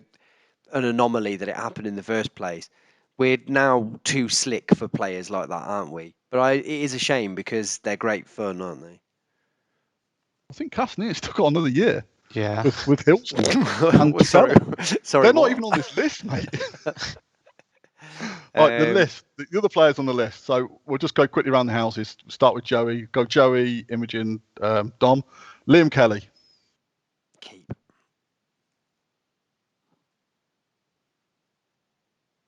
anomaly that it happened in the first place. We're now too slick for players like that, aren't we? But it is a shame because they're great fun, aren't they? I think Castaneer still got another year. Yeah. With Hillsborough. And sorry, they're not even on this list, mate. Right, the list. The other players on the list. So we'll just go quickly around the houses. Start with Joey. Go Joey, Imogen, Dom. Liam Kelly. Keep.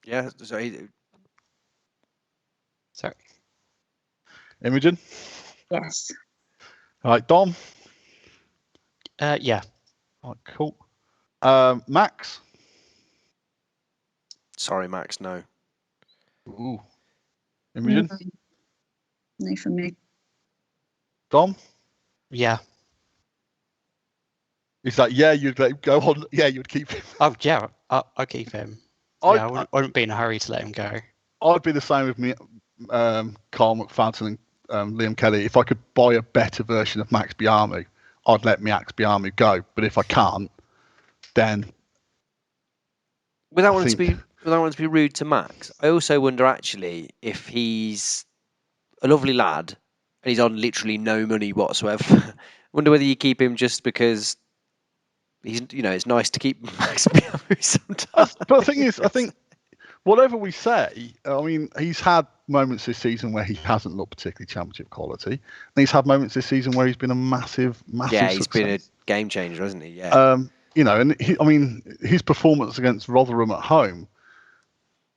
Yeah, sorry. Imogen? Yes. All right, Dom? Yeah. All right, cool. Max? Sorry, Max, no. Ooh. Imogen? No for me. Dom? Yeah. Is that, you'd let him go on? Yeah, you'd keep him. Oh, yeah, I'll keep him. I wouldn't be in a hurry to let him go. I'd be the same with me, Carl McFadyen and Liam Kelly. If I could buy a better version of Max Biamu, I'd let Max Biamu go. But if I can't, then... Without wanting to be rude to Max, I also wonder actually if he's a lovely lad and he's on literally no money whatsoever. I wonder whether you keep him just because it's nice to keep Max Biamu sometimes. But the thing is, I think whatever we say, I mean, he's had moments this season where he hasn't looked particularly championship quality, and he's had moments this season where he's been a massive Yeah, he's success. been a game changer, hasn't he? Yeah. And his performance against Rotherham at home,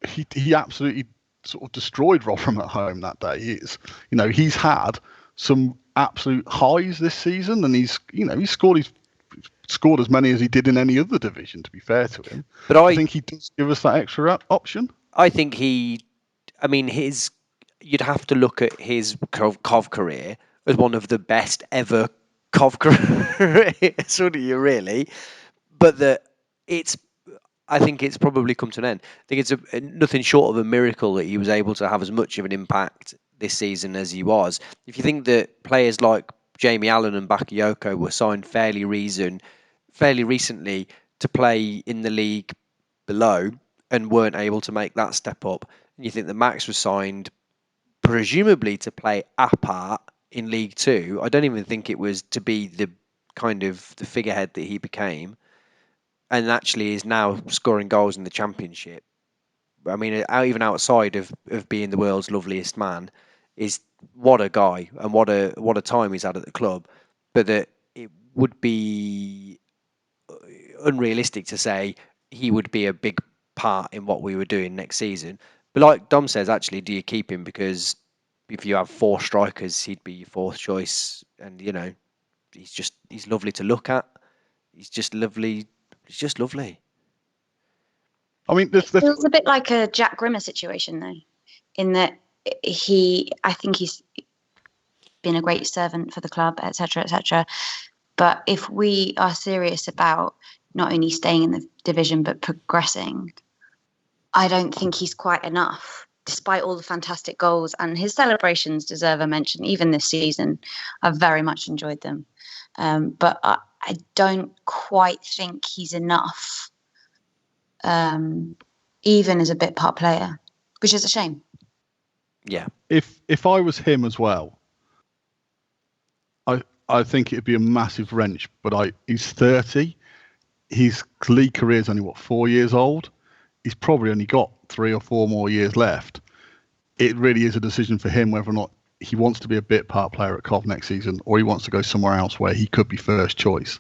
he absolutely sort of destroyed Rotherham at home that day. He's had some absolute highs this season, and he's scored as many as he did in any other division, to be fair to him. But I think he does give us that extra option. I think you'd have to look at his Cov career as one of the best ever Cov careers, wouldn't you, really? But I think it's probably come to an end. I think it's nothing short of a miracle that he was able to have as much of an impact this season as he was. If you think that players like Jamie Allen and Bakayoko were signed fairly recently to play in the league below and weren't able to make that step up, and you think that Max was signed presumably to play apart in League Two, I don't even think it was to be the kind of the figurehead that he became, and actually is now scoring goals in the Championship. I mean, even outside of being the world's loveliest man, is what a guy and what a time he's had at the club. But that it would be unrealistic to say he would be a big part in what we were doing next season. But like Dom says, actually, do you keep him? Because if you have 4 strikers, he'd be your 4th choice. And, he's lovely to look at. He's just lovely. He's just lovely. I mean, it feels a bit like a Jack Grimmer situation, though, in that I think he's been a great servant for the club, etc., etc. But if we are serious about not only staying in the division but progressing, I don't think he's quite enough, despite all the fantastic goals. And his celebrations deserve a mention. Even this season, I've very much enjoyed them. But I don't quite think he's enough, even as a bit part player, which is a shame. Yeah. If I was him as well, I think it'd be a massive wrench. But he's 30. His league career is only 4 years old. He's probably only got 3 or 4 more years left. It really is a decision for him whether or not he wants to be a bit part player at Cov next season, or he wants to go somewhere else where he could be first choice.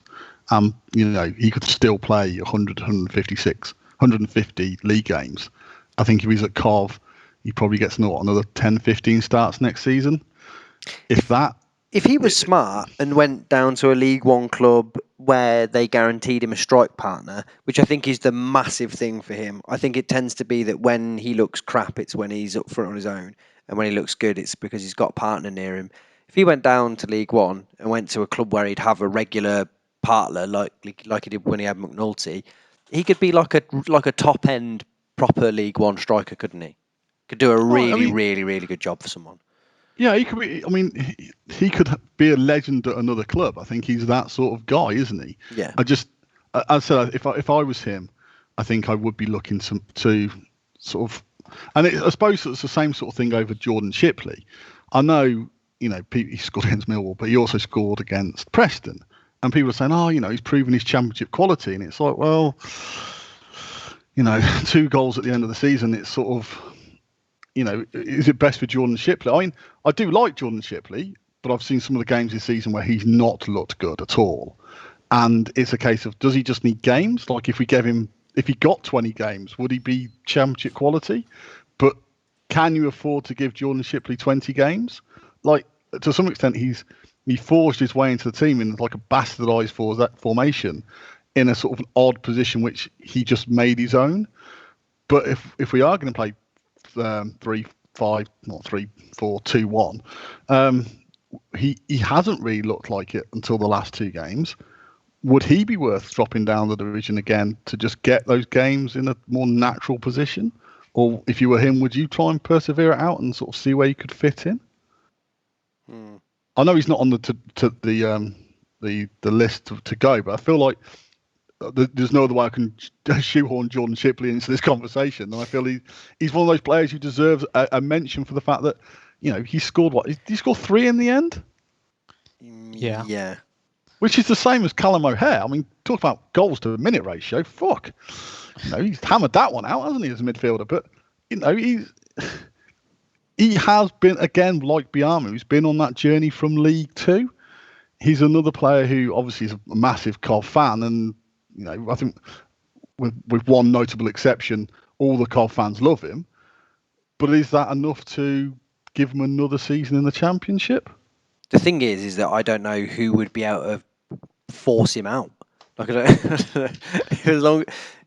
He could still play 100, 156, 150 league games. I think if he's at Cov, he probably gets another 10, 15 starts next season. If he was smart and went down to a League One club where they guaranteed him a strike partner, which I think is the massive thing for him. I think it tends to be that when he looks crap, it's when he's up front on his own. And when he looks good, it's because he's got a partner near him. If he went down to League One and went to a club where he'd have a regular partner, like he did when he had McNulty, he could be like a top end proper League One striker, couldn't he? Could do a really, really good job for someone. Yeah, he could be. I mean, he could be a legend at another club. I think he's that sort of guy, isn't he? Yeah. I said, if I was him, I think I would be looking to sort of, and I suppose it's the same sort of thing over Jordan Shipley. I know, he scored against Millwall, but he also scored against Preston, and people are saying, he's proven his championship quality, and it's like, well, 2 goals at the end of the season, it's sort of. Is it best for Jordan Shipley? I mean, I do like Jordan Shipley, but I've seen some of the games this season where he's not looked good at all. And it's a case of, does he just need games? Like if he got 20 games, would he be championship quality? But can you afford to give Jordan Shipley 20 games? Like, to some extent, he forged his way into the team in like a bastardized formation in a sort of an odd position, which he just made his own. But if we are going to play 3-4-2-1. He hasn't really looked like it until the last 2 games. Would he be worth dropping down the division again to just get those games in a more natural position? Or if you were him, would you try and persevere it out and sort of see where you could fit in? I know he's not on the list to go, but I feel like there's no other way I can shoehorn Jordan Shipley into this conversation. And I feel he's one of those players who deserves a mention for the fact that, he scored Did he score 3 in the end? Yeah. Which is the same as Callum O'Hare. I mean, talk about goals to minute ratio. Fuck. He's hammered that one out, hasn't he, as a midfielder? But, he has been, again, like Biamu, who's been on that journey from League Two. He's another player who obviously is a massive Cov fan. And, I think with one notable exception, all the Cov fans love him. But is that enough to give him another season in the Championship? The thing is that I don't know who would be able to force him out. Like,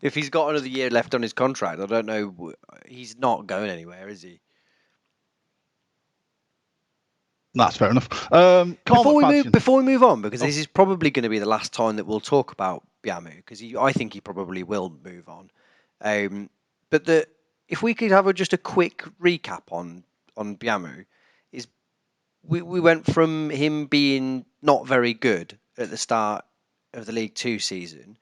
if he's got another year left on his contract, I don't know. He's not going anywhere, is he? That's fair enough. Before we move on, because this is probably going to be the last time that we'll talk about Biamu, because I think he probably will move on. But if we could have just a quick recap on Biamu, we went from him being not very good at the start of the League Two season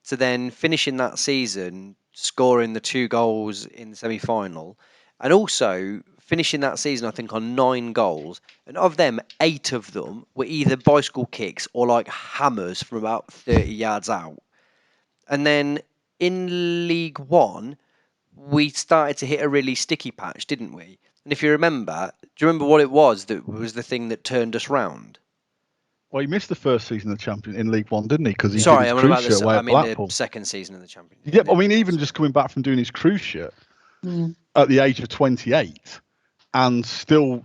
to then finishing that season scoring the 2 goals in the semi-final, and also finishing that season I think on 9 goals, and of them 8 of them were either bicycle kicks or like hammers from about 30 yards out. And then in League One we started to hit a really sticky patch, didn't we? And if you remember, do you remember what it was that was the thing that turned us round? Well, he missed the first season of the champion in League One, didn't he? Because he Sorry, did his I'm cruise about shirt away at Blackpool. the second season of the Championship. Yeah, I mean, even just coming back from doing his cruise shirt at the age of 28, and still,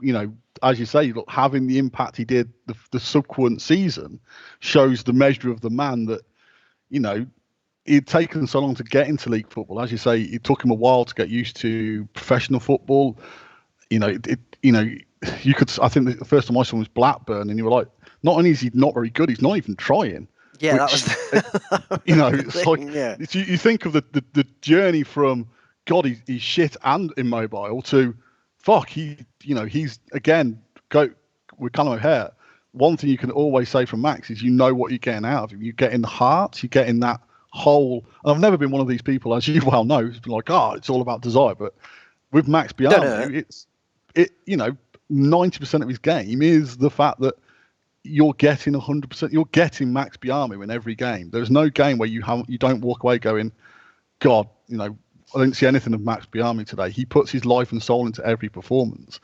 as you say, look, having the impact he did the subsequent season shows the measure of the man that, he'd taken so long to get into league football. As you say, it took him a while to get used to professional football. You could. I think the first time I saw him was Blackburn, and you were like, not only is he not very good, he's not even trying. Yeah, that was. It's like you think of the journey from God, he's shit and immobile to fuck. He's again go with Callum O'Hare. One thing you can always say from Max is what you're getting out of him. You get in the heart. You get in that whole. And I've never been one of these people, as you well know, who's been like, it's all about desire. But with Max Biamu, it's 90% of his game is the fact that you're getting 100%. You're getting Max Biamu in every game. There's no game where you don't walk away going, God, I didn't see anything of Max Biamu today. He puts his life and soul into every performance.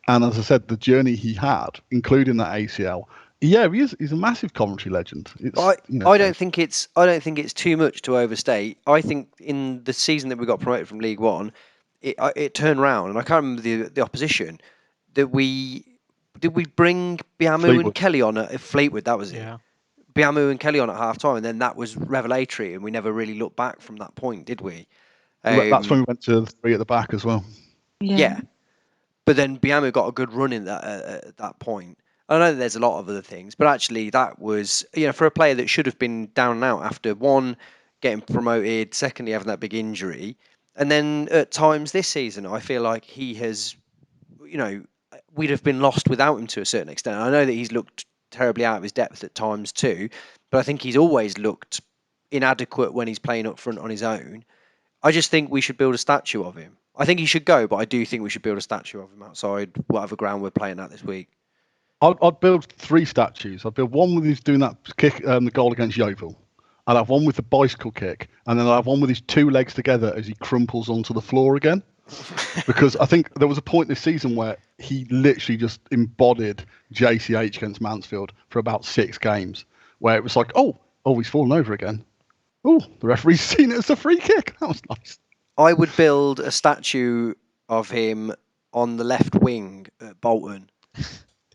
And as I said, the journey he had, including that ACL, he's a massive Coventry legend. I don't think it's too much to overstate. I think in the season that we got promoted from League One, it turned round, and I can't remember the opposition. Did we bring Biamu and Kelly on at Fleetwood? That was it. Yeah. Biamu and Kelly on at half time, and then that was revelatory, and we never really looked back from that point, did we? That's when we went to the 3 at the back as well. Yeah. But then Biamu got a good run in that at that point. I know there's a lot of other things, but actually that was, for a player that should have been down and out after one, getting promoted, secondly having that big injury, and then at times this season I feel like he has, we'd have been lost without him to a certain extent. I know that he's looked terribly out of his depth at times too, but I think he's always looked inadequate when he's playing up front on his own. I just think we should build a statue of him. I think he should go, but I do think we should build a statue of him outside whatever ground we're playing at this week. I'd build 3 statues. I'd build one with his doing that kick, the goal against Yeovil. I'd have one with the bicycle kick, and then I'd have one with his 2 legs together as he crumples onto the floor again. Because I think there was a point this season where he literally just embodied JCH against Mansfield for about 6 games, where it was like, oh, he's fallen over again. Oh, the referee's seen it as a free kick. That was nice. I would build a statue of him on the left wing at Bolton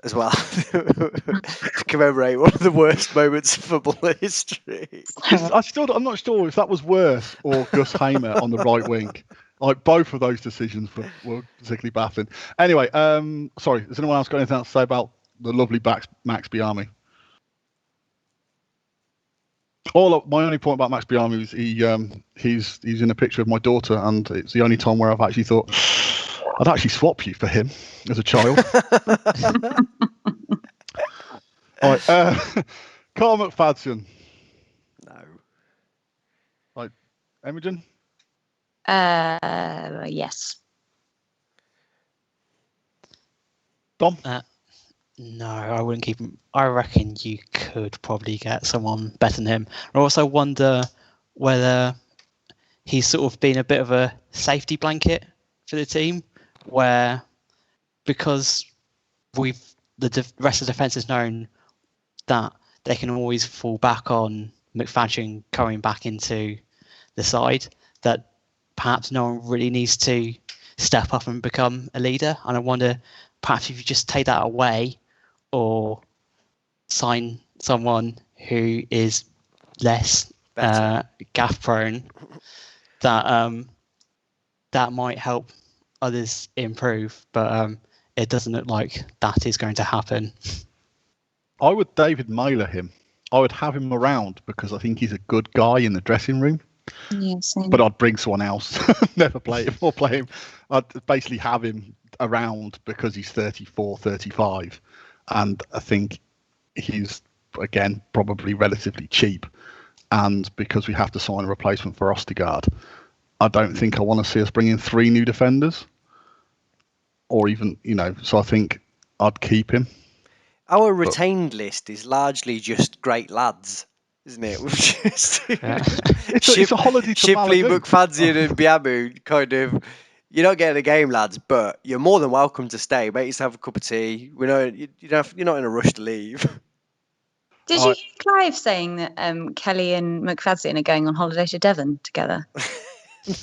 as well to commemorate one of the worst moments of football history. I'm not sure if that was worse or Gus Hamer on the right wing. Like, both of those decisions were particularly baffling. Anyway, sorry, has anyone else got anything else to say about the lovely Max Biamu? My only point about Max Biamu is he's in a picture of my daughter, and it's the only time where I've actually thought I'd actually swap you for him as a child. All right, Carl Mcfadyen. No. Right, Imogen? Yes. Dom? No, I wouldn't keep him. I reckon you could probably get someone better than him. I also wonder whether he's sort of been a bit of a safety blanket for the team, where because the rest of the defence is known that they can always fall back on Mcfadyen coming back into the side, that perhaps no one really needs to step up and become a leader. And I wonder, perhaps if you just take that away or sign someone who is less gaff prone, that might help others improve. But it doesn't look like that is going to happen. I would David Mailer him. I would have him around because I think he's a good guy in the dressing room. Yeah, same. But I'd bring someone else, never play him or play him. I'd basically have him around because he's 34, 35. And I think he's, again, probably relatively cheap. And because we have to sign a replacement for Ostergaard, I don't think I want to see us bring in 3 new defenders. Or even, so I think I'd keep him. Our retained list is largely just great lads, isn't it? We've just It's a holiday to Shipley, Malibu. Mcfadyen and Biamu kind of, you're not getting a game, lads, but you're more than welcome to stay. Make yourself a cup of tea. We know you're not in a rush to leave. Did you hear Clive saying that Kelly and Mcfadyen are going on holiday to Devon together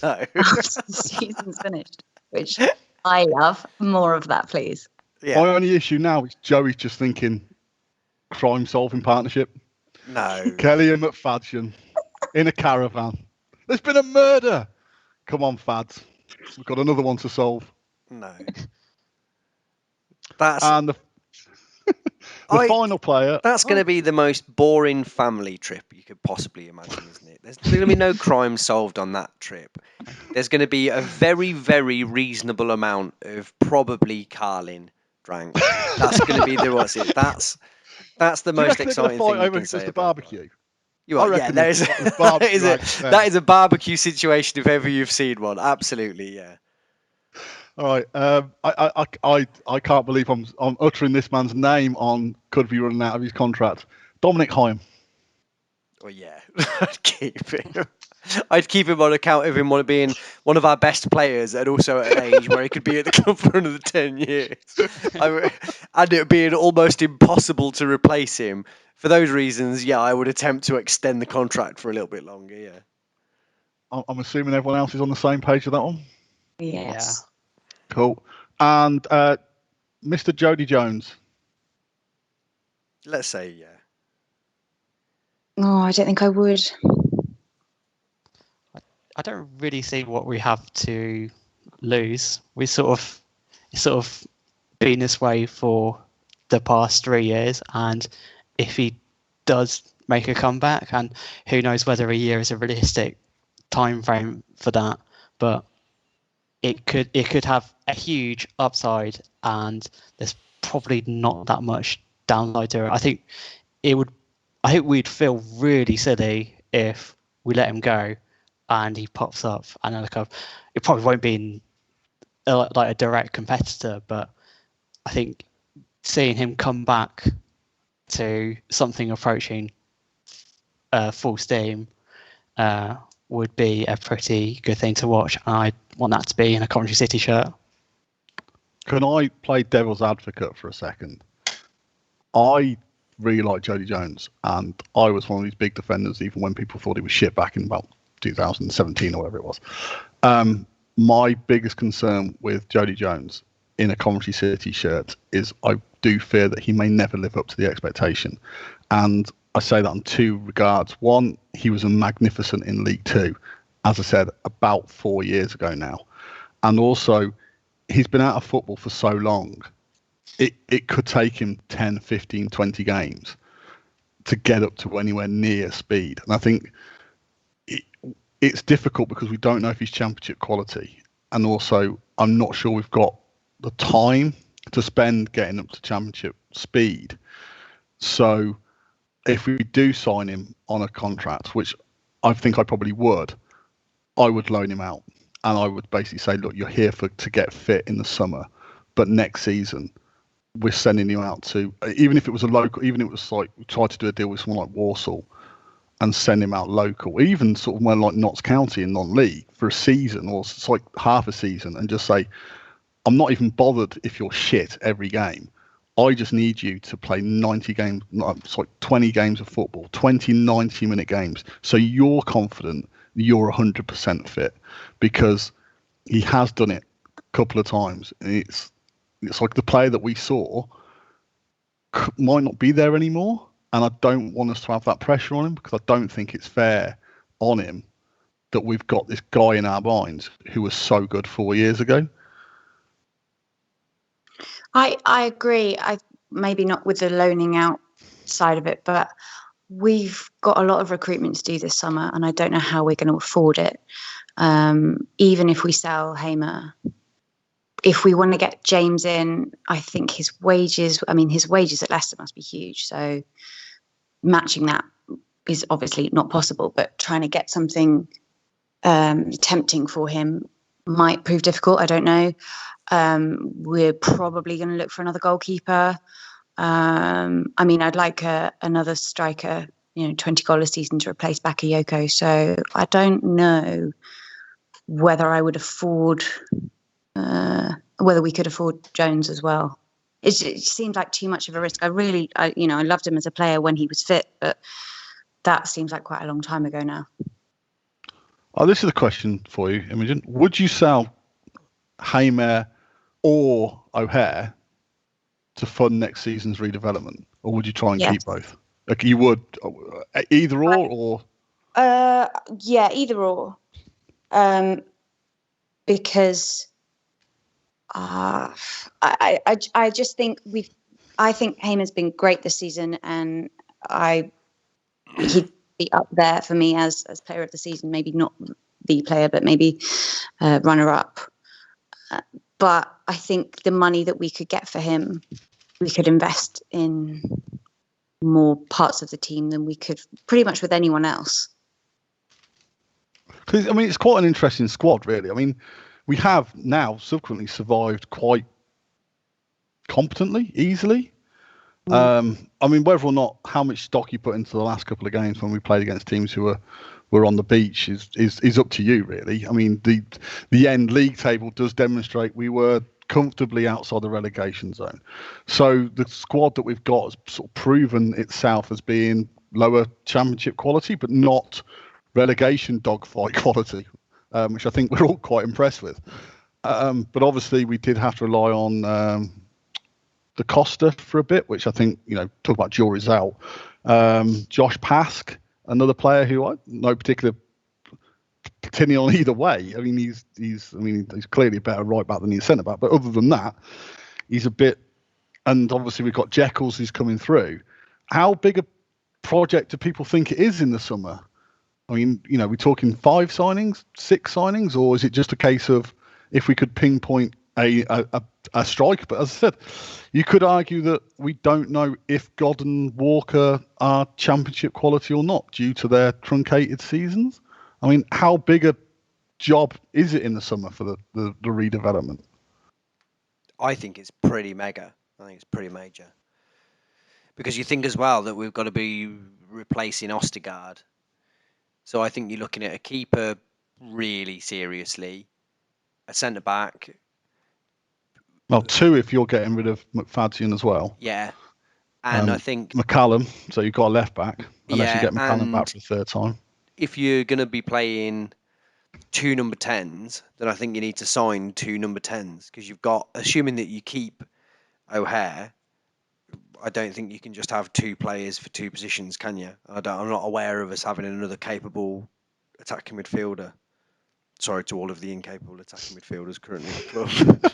No. after the season's finished? Which I love. More of that, please. Yeah. My only issue now is Joey's just thinking crime-solving partnership. No. Kelly and Mcfadyen in a caravan. There's been a murder. Come on, Fads. We've got another one to solve. No. That's And the final player. That's going to be the most boring family trip you could possibly imagine, isn't it? There's going to be no crime solved on that trip. There's going to be a very, very reasonable amount of probably Carlin drank. That's going to be that's the most exciting thing you can say just a about barbecue. You are, yeah, that is a barbecue situation if ever you've seen one. Absolutely, yeah. All right, I can't believe I'm uttering this man's name on could be running out of his contract. Dominic Hyam. Well, yeah, I'd keep him. I'd keep him on account of him being one of our best players and also at an age where he could be at the club for another 10 years. And it being almost impossible to replace him. For those reasons, yeah, I would attempt to extend the contract for a little bit longer, yeah. I'm assuming everyone else is on the same page with that one? Yes. Yeah. Cool. And Mr. Jodie Jones. Let's say, yeah. No, I don't think I would. I don't really see what we have to lose. It's sort of been this way for the past 3 years, and if he does make a comeback, and who knows whether a year is a realistic time frame for that, but it could have a huge upside, and there's probably not that much downside to it. I think we'd feel really silly if we let him go and he pops up another club. It probably won't be like a direct competitor, but I think seeing him come back to something approaching full steam would be a pretty good thing to watch. I want that to be in a Coventry City shirt. Can I play devil's advocate for a second? I really like Jodie Jones, and I was one of these big defenders even when people thought he was shit back in about 2017 or whatever it was. My biggest concern with Jodie Jones in a Coventry City shirt is I do fear that he may never live up to the expectation. And I say that in 2 regards. One, he was magnificent in League Two, as I said, about 4 years ago now. And also, he's been out of football for so long, it could take him 10, 15, 20 games to get up to anywhere near speed. And I think it's difficult because we don't know if he's championship quality. And also, I'm not sure we've got the time to spend getting up to championship speed. So if we do sign him on a contract, which I think I probably would, I would loan him out. And I would basically say, look, you're here to get fit in the summer, but next season we're sending you out to, even if it was a local, even if it was like we tried to do a deal with someone like Warsaw and send him out local, even sort of when like Notts County in non-league for a season or it's like half a season, and just say, I'm not even bothered if you're shit every game. I just need you to play 90 games, it's like 20 games of football, 20 90-minute games, so you're confident you're 100% fit, because he has done it a couple of times. And it's like the player that we saw might not be there anymore, and I don't want us to have that pressure on him, because I don't think it's fair on him that we've got this guy in our minds who was so good 4 years ago. I agree. I maybe not with the loaning out side of it, but we've got a lot of recruitment to do this summer, and I don't know how we're going to afford it. Even if we sell Hamer, if we want to get James in, I think his wages at Leicester must be huge. So matching that is obviously not possible, but trying to get something tempting for him might prove difficult. I don't know. We're probably going to look for another goalkeeper. I'd like another striker, 20 goal a season to replace Bakayoko. So I don't know whether I would afford, whether we could afford Jones as well. It seems like too much of a risk. I loved him as a player when he was fit, but that seems like quite a long time ago now. Oh, this is a question for you, Imogen. Would you sell Hamer or O'Hare to fund next season's redevelopment, or would you try and keep both? Like you would either or? Yeah, either or. Because I just think I think Hamer's been great this season, and he'd be up there for me as player of the season. Maybe not the player, but maybe runner up. But I think the money that we could get for him, we could invest in more parts of the team than we could pretty much with anyone else. Because it's quite an interesting squad, really. We have now subsequently survived quite competently, easily. Whether or not how much stock you put into the last couple of games when we played against teams who were on the beach is up to you, really. The end league table does demonstrate we were comfortably outside the relegation zone. So the squad that we've got has sort of proven itself as being lower championship quality, but not relegation dogfight quality, which I think we're all quite impressed with. But obviously we did have to rely on the Costa for a bit, which I think, talk about jury's out. Josh Pask, another player who I no particular opinion on either way. He's clearly a better right back than he's centre back, but other than that, he's a bit. And obviously we've got Jekyll's who's coming through. How big a project do people think it is in the summer? We're talking 5 signings, 6 signings, or is it just a case of if we could pinpoint a striker? But as I said, you could argue that we don't know if God and Walker are championship quality or not due to their truncated seasons. How big a job is it in the summer for the redevelopment? I think it's pretty mega. I think it's pretty major. Because you think as well that we've got to be replacing Ostergaard. So I think you're looking at a keeper really seriously, a centre-back. Well, 2 if you're getting rid of Mcfadyen as well. Yeah. And I think... McCallum, so you've got a left-back, unless you get McCallum back for the third time. If you're going to be playing 2 number 10s, then I think you need to sign 2 number 10s, because you've got, assuming that you keep O'Hare, I don't think you can just have 2 players for 2 positions, can you? I'm not aware of us having another capable attacking midfielder. Sorry to all of the incapable attacking midfielders currently at the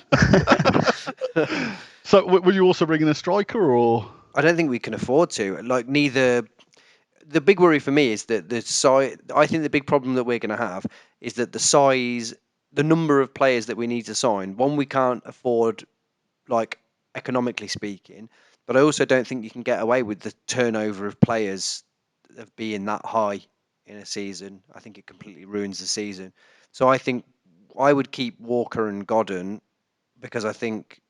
club. So, will you also bring in a striker, or? I don't think we can afford to. Neither. The big worry for me is that the size. I think the big problem that we're going to have is that the size, the number of players that we need to sign. One, we can't afford, economically speaking. But I also don't think you can get away with the turnover of players of being that high in a season. I think it completely ruins the season. So I think I would keep Walker and Godden, because I think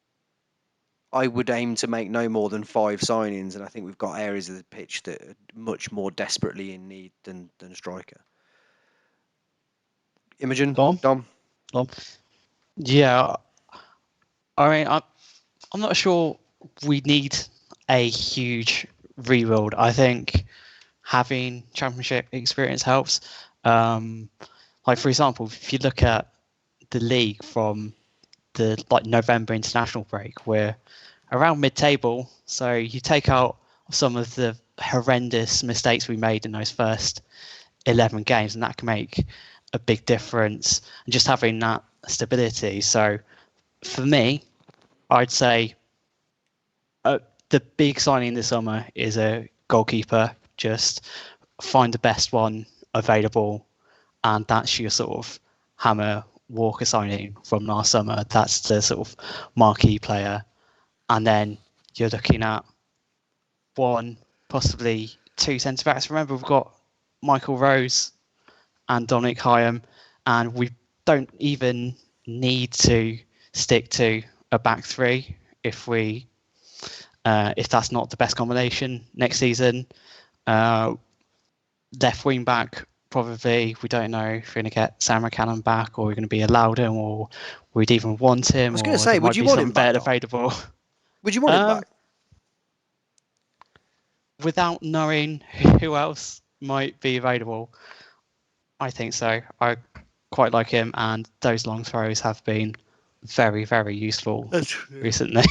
I would aim to make no more than 5 signings, and I think we've got areas of the pitch that are much more desperately in need than a striker. Imogen, Dom? Dom. Yeah, I mean, I'm not sure we need a huge rebuild. I think having championship experience helps. Like for example, if you look at the league from the November international break, we're around mid-table. So you take out some of the horrendous mistakes we made in those first 11 games, and that can make a big difference. And just having that stability. So for me, I'd say the big signing this summer is a goalkeeper. Just find the best one available, and that's your sort of Hammer Walker signing from last summer. That's the sort of marquee player. And then you're looking at 1, possibly 2 centre-backs. Remember, we've got Michael Rose and Dominic Hyam, and we don't even need to stick to a back 3 if that's not the best combination next season. Left wing back, probably, we don't know if we're going to get Sam McCallum back, or we're going to be allowed him, or we'd even want him. I was going to say, would you want him back? Available. Would you want him back? Without knowing who else might be available, I think so. I quite like him, and those long throws have been very, very useful recently.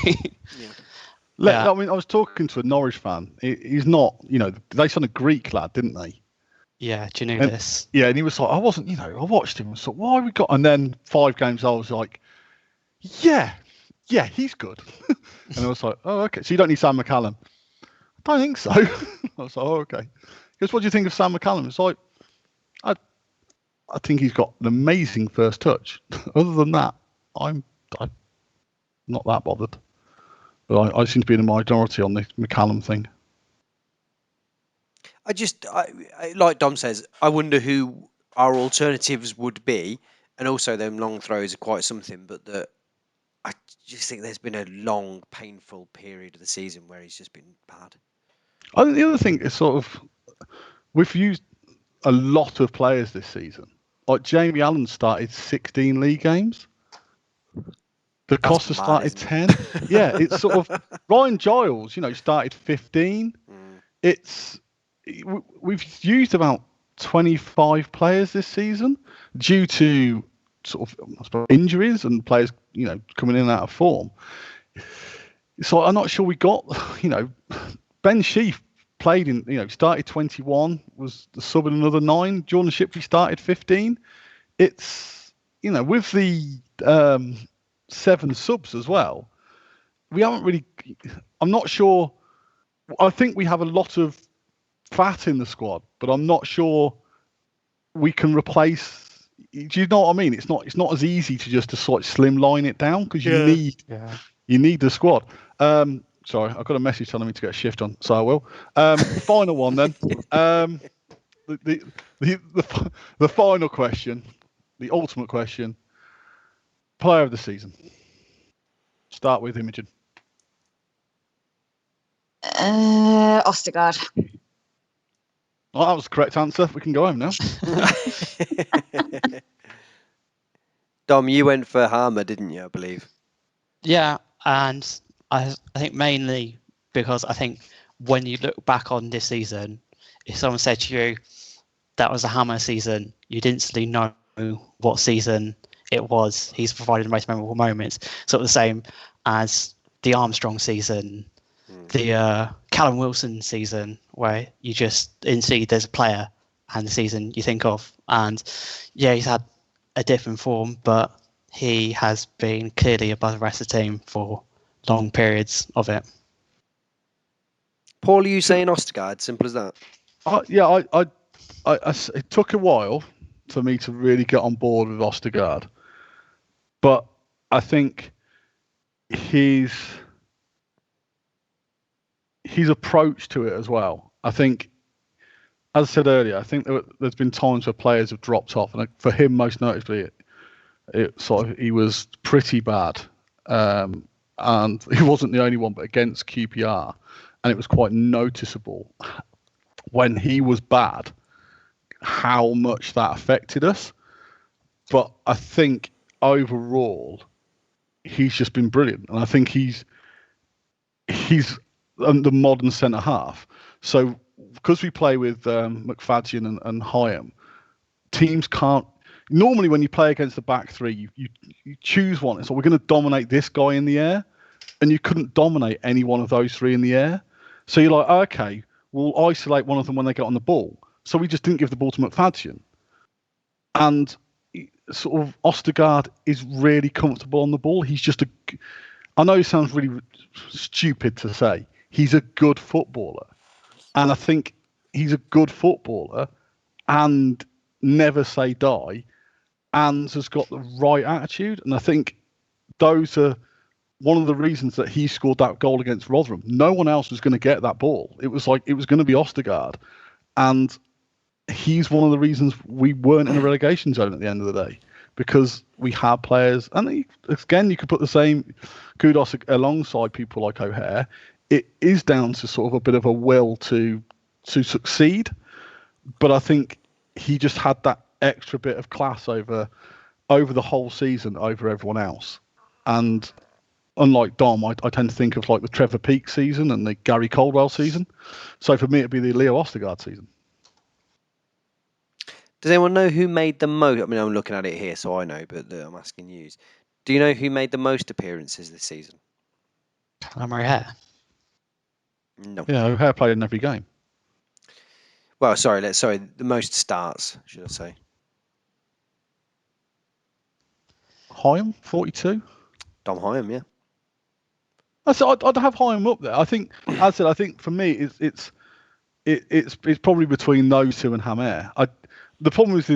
I mean, I was talking to a Norwich fan. He's not, they signed a Greek lad, didn't they? Yeah, do you know this? Yeah, and he was like, I wasn't, I watched him and thought, why have we got? And then 5 games, I was like, yeah, he's good. And I was like, oh, okay. So you don't need Sam McCallum? I don't think so. I was like, oh, okay. Because what do you think of Sam McCallum? It's like, I think he's got an amazing first touch. Other than that, I'm not that bothered. But I seem to be in a minority on the McCallum thing. I like Dom says, I wonder who our alternatives would be, and also them long throws are quite something. But I just think there's been a long, painful period of the season where he's just been bad. I think the other thing is sort of we've used a lot of players this season. Like Jamie Allen started 16 league games. The Costa started 10. Yeah, it's sort of Ryan Giles, started 15. We've used about 25 players this season due to sort of, I suppose, injuries and players, coming in and out of form. So I'm not sure we got, Ben Sheaf played in, started 21, was the sub in another 9. Jordan Shipley started 15. It's, with the 7 subs as well, we haven't really, I'm not sure. I think we have a lot of fat in the squad, but I'm not sure we can replace. Do you know what I mean? It's not as easy to just to sort of slimline it down, because you need the squad. Sorry, I've got a message telling me to get a shift on, so I will. Final one then. The final question, the ultimate question. Player of the season. Start with Imogen. Ostergaard. Well, that was the correct answer. We can go home now. Dom, you went for Harmer, didn't you, I believe? Yeah, and I think mainly because I think when you look back on this season, if someone said to you that was a Hammer season, you'd instantly know what season it was. He's provided the most memorable moments. Sort of the same as the Armstrong season, the Callum Wilson season, where you just see there's a player and the season you think of. And yeah, he's had a different form, but he has been clearly above the rest of the team for long periods of it. Paul, are you saying Ostergaard? Simple as that. It took a while for me to really get on board with Ostergaard, but I think his approach to it as well. I think, as I said earlier, I think there's been times where players have dropped off, and for him, most notably, he was pretty bad. And and he wasn't the only one, but against QPR, and it was quite noticeable when he was bad how much that affected us. But I think overall he's just been brilliant, and I think he's the modern centre half. So because we play with Mcfadyen and Hyam, teams can't. Normally, when you play against the back three, you choose one. So we're going to dominate this guy in the air, and you couldn't dominate any one of those three in the air. So you're like, okay, we'll isolate one of them when they get on the ball. So we just didn't give the ball to Mcfadyen. And sort of Ostergaard is really comfortable on the ball. He's just I know it sounds really stupid to say, he's a good footballer. And I think he's a good footballer and never say die and has got the right attitude. And I think those are one of the reasons that he scored that goal against Rotherham. No one else was going to get that ball. It was going to be Ostergaard. And he's one of the reasons we weren't in a relegation zone at the end of the day, because we had players. And again, you could put the same kudos alongside people like O'Hare. It is down to sort of a bit of a will to succeed. But I think he just had that extra bit of class over the whole season over everyone else. And unlike Dom, I tend to think of like the Trevor Peake season and the Gary Caldwell season. So for me, it'd be the Leo Ostergaard season. Does anyone know who made the most? I mean, I'm looking at it here, so I know, but I'm asking you. Do you know who made the most appearances this season? O'Hare. No. Yeah, O'Hare played in every game. Well, sorry, the most starts, should I say? Hyam, 42. Dom Hyam, yeah. I'd have Hyam up there. I think, as I said, I think for me, it's probably between those two and Hamer. The problem is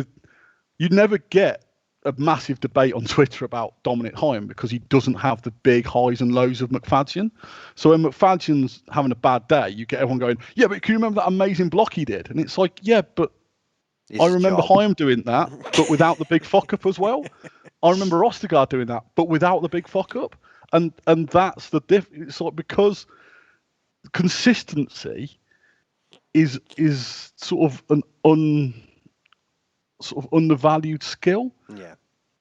you'd never get a massive debate on Twitter about Dominic Hyam because he doesn't have the big highs and lows of Mcfadyen. So when Mcfadyen's having a bad day, you get everyone going, yeah, but can you remember that amazing block he did? And it's like, yeah, but I remember Hyam doing that, but without the big fuck up as well. I remember Ostergaard doing that, but without the big fuck up. And that's the difference. It's like, because consistency is sort of an undervalued skill. Yeah.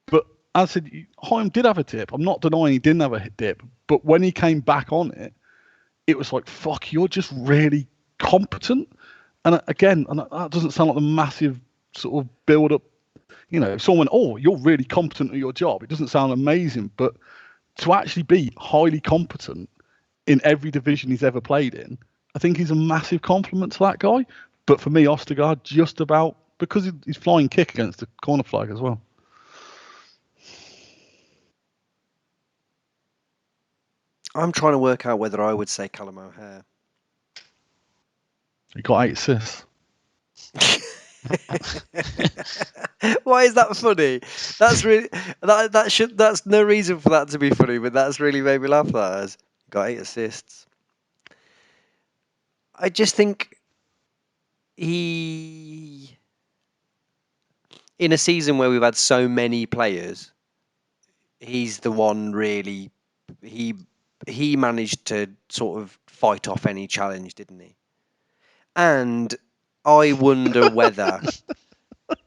But as I said, Hyam did have a dip. I'm not denying he didn't have a dip. But when he came back on it, it was like, fuck, you're just really competent. And again, and that doesn't sound like the massive sort of build up. You know, if someone, oh, you're really competent at your job, it doesn't sound amazing. But to actually be highly competent in every division he's ever played in, I think he's a massive compliment to that guy. But for me, Ostergaard just about, because he's flying kick against the corner flag as well. I'm trying to work out whether I would say Callum O'Hare. He got 8 assists. Why is that funny? That's really that's no reason for that to be funny, but that's really made me laugh. That has got 8 assists. I just think he, in a season where we've had so many players, he's the one really. He managed to sort of fight off any challenge, didn't he? And I wonder whether.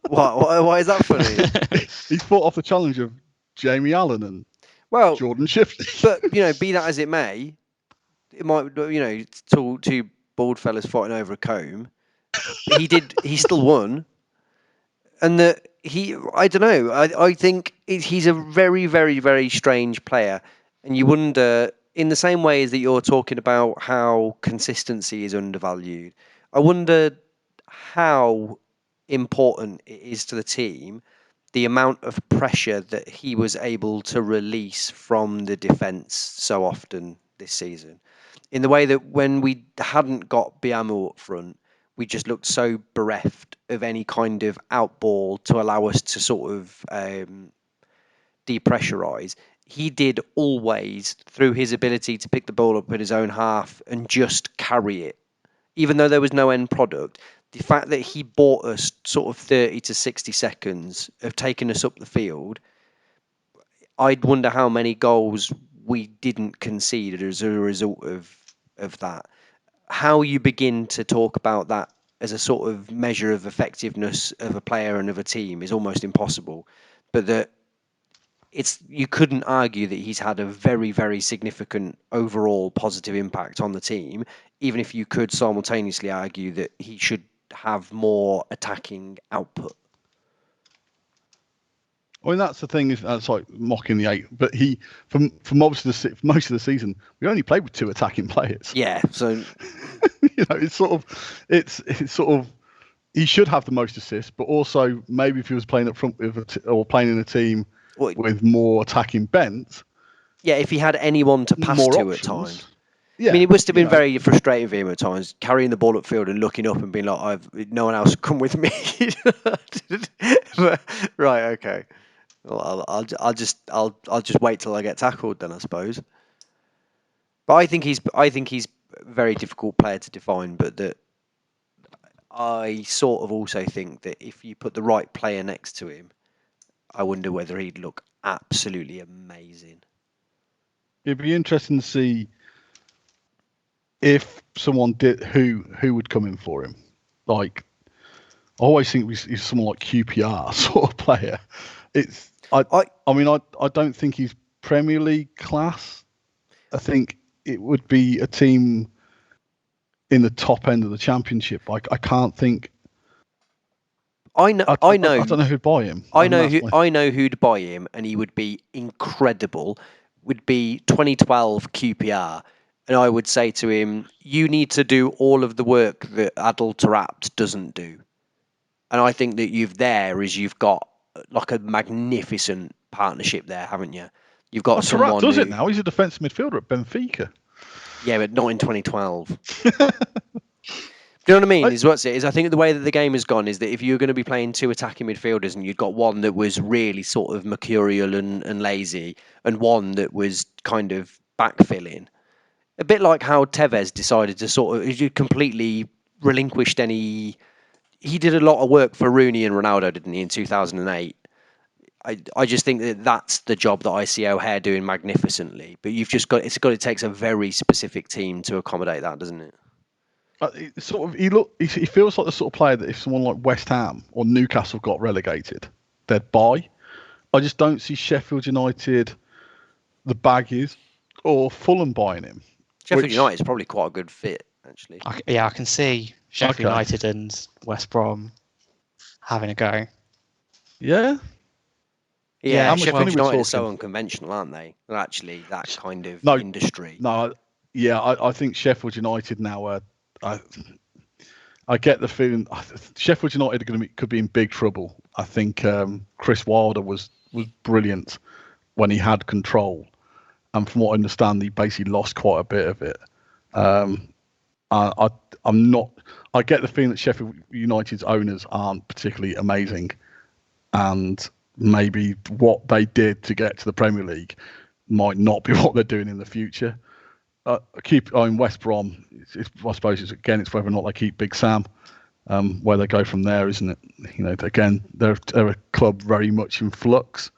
Why is that funny? He's fought off the challenge of Jamie Allen and Jordan Shifley. But, be that as it may, it might, two bald fellas fighting over a comb. He still won. And I don't know, I think he's a very, very, very strange player. And you wonder, in the same way as that you're talking about how consistency is undervalued, I wonder how important it is to the team, the amount of pressure that he was able to release from the defence so often this season. In the way that when we hadn't got Biamu up front, we just looked so bereft of any kind of outball to allow us to sort of depressurise. He did always, through his ability to pick the ball up in his own half and just carry it, even though there was no end product. The fact that he bought us sort of 30 to 60 seconds of taking us up the field, I'd wonder how many goals we didn't concede as a result of that. How you begin to talk about that as a sort of measure of effectiveness of a player and of a team is almost impossible. But that you couldn't argue that he's had a very, very significant overall positive impact on the team, even if you could simultaneously argue that he should have more attacking output. I mean, that's the thing. Is that's like mocking the 8, but he from most of the season, we only played with 2 attacking players. Yeah, so it's sort of he should have the most assists, but also maybe if he was playing up front or playing in a team with more attacking bent. Yeah, if he had anyone to pass to options. At times. Yeah, I mean, it must have been very frustrating for him at times, carrying the ball upfield and looking up and being like, no one else come with me." But, right, okay. Well, I'll just wait till I get tackled then, I suppose. But I think he's a very difficult player to define. But that I sort of also think that if you put the right player next to him, I wonder whether he'd look absolutely amazing. It'd be interesting to see if someone did who would come in for him. Like, I always think he's someone like QPR sort of player. I don't think he's Premier League class. I think it would be a team in the top end of the Championship. I can't think. I know. I don't know who'd buy him. I know who'd buy him, and he would be incredible. Would be 2012 QPR, and I would say to him, "You need to do all of the work that Adel Taarabt doesn't do." And I think that you've got like a magnificent partnership there, haven't you? You've got someone Taarabt does it now. He's a defensive midfielder at Benfica. Yeah, but not in 2012. Do you know what I mean? I think the way that the game has gone is that if you're going to be playing 2 attacking midfielders and you've got one that was really sort of mercurial and lazy and one that was kind of backfilling, a bit like how Tevez decided to sort of completely relinquished any. He did a lot of work for Rooney and Ronaldo, didn't he, in 2008? I just think that that's the job that I see O'Hare doing magnificently. But it takes a very specific team to accommodate that, doesn't it? He feels like the sort of player that if someone like West Ham or Newcastle got relegated, they'd buy. I just don't see Sheffield United, the Baggies, or Fulham buying him. Sheffield United is probably quite a good fit, actually. I can see Sheffield United and West Brom having a go. Yeah. Yeah, Sheffield United are so unconventional, aren't they? They're actually that kind of industry. No, yeah, I think Sheffield United now I get the feeling Sheffield United could be in big trouble. I think Chris Wilder was brilliant when he had control, and from what I understand, he basically lost quite a bit of it. I get the feeling that Sheffield United's owners aren't particularly amazing, and maybe what they did to get to the Premier League might not be what they're doing in the future. West Brom. I suppose it's whether or not they keep Big Sam, where they go from there, isn't it? Again, they're a club very much in flux.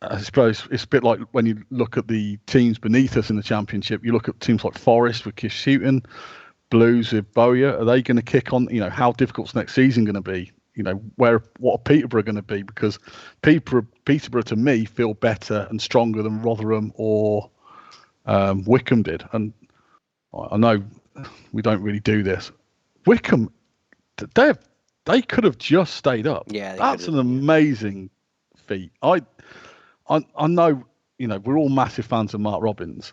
I suppose it's a bit like when you look at the teams beneath us in the Championship. You look at teams like Forest with Kish Shooton, Blues with Bowyer. Are they going to kick on? How difficult's next season going to be? What are Peterborough going to be? Because Peterborough to me feel better and stronger than Rotherham or Wycombe did. And I know we don't really do this. Wycombe, they could have just stayed up. Yeah, that's an amazing feat. I know, we're all massive fans of Mark Robbins,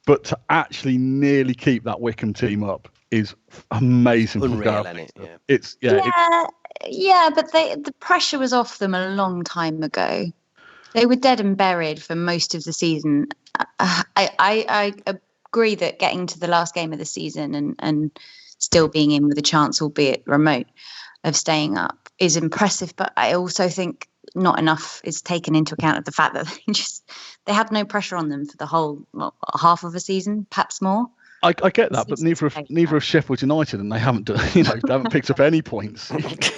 but to actually nearly keep that Wycombe team up is amazing. Unreal, isn't it? Yeah. But the pressure was off them a long time ago. They were dead and buried for most of the season. I agree that getting to the last game of the season and still being in with a chance, albeit remote, of staying up is impressive. But I also think not enough is taken into account of the fact that they had no pressure on them for the whole half of a season, perhaps more. I get that, but neither of Sheffield United, and they haven't done, they haven't picked up any points. I think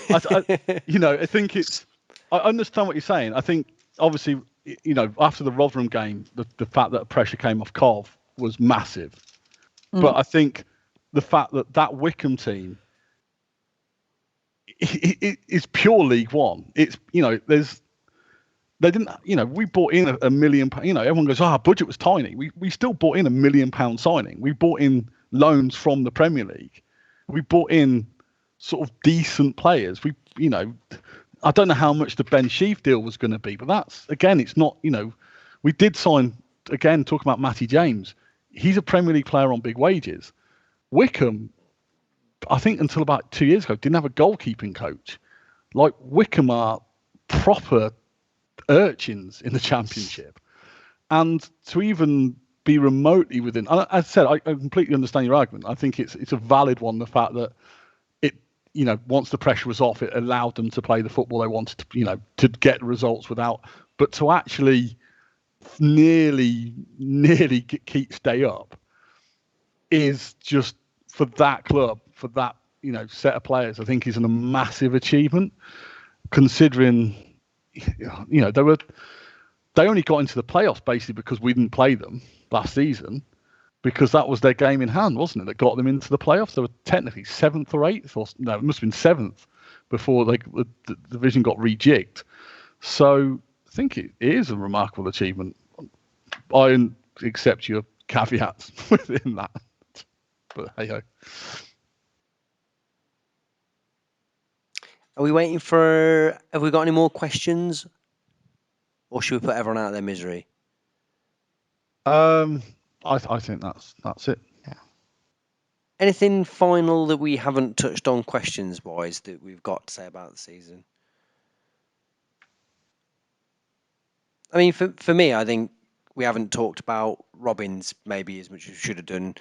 I understand what you're saying. I think obviously after the Rotherham game, the fact that pressure came off Cov was massive. Mm. But I think the fact that Wickham team is pure League One. It's they didn't we bought in £1 million. Everyone goes, our budget was tiny. We still bought in £1 million signing. We bought in loans from the Premier League. We bought in sort of decent players. I don't know how much the Ben Sheaf deal was going to be, but that's, again, it's not, we did sign, again, talking about Matty James. He's a Premier League player on big wages. Wickham, I think until about 2 years ago, didn't have a goalkeeping coach. Like, Wickham are proper urchins in the Championship. And to even be remotely within, as I said, I completely understand your argument. I think it's a valid one, the fact that once the pressure was off, it allowed them to play the football they wanted to get results without. But to actually nearly stay up is just, for that club, for that set of players, I think is a massive achievement. Considering they only got into the playoffs basically because we didn't play them last season. Because that was their game in hand, wasn't it? That got them into the playoffs. They were technically 7th or 8th, or no, it must have been 7th before the division got rejigged. So I think it is a remarkable achievement. I accept your caveats within that, but hey ho. Are we waiting for? Have we got any more questions, or should we put everyone out of their misery? I think that's it. Yeah. Anything final that we haven't touched on questions-wise that we've got to say about the season? I mean, for me, I think we haven't talked about Robbins maybe as much as we should have done.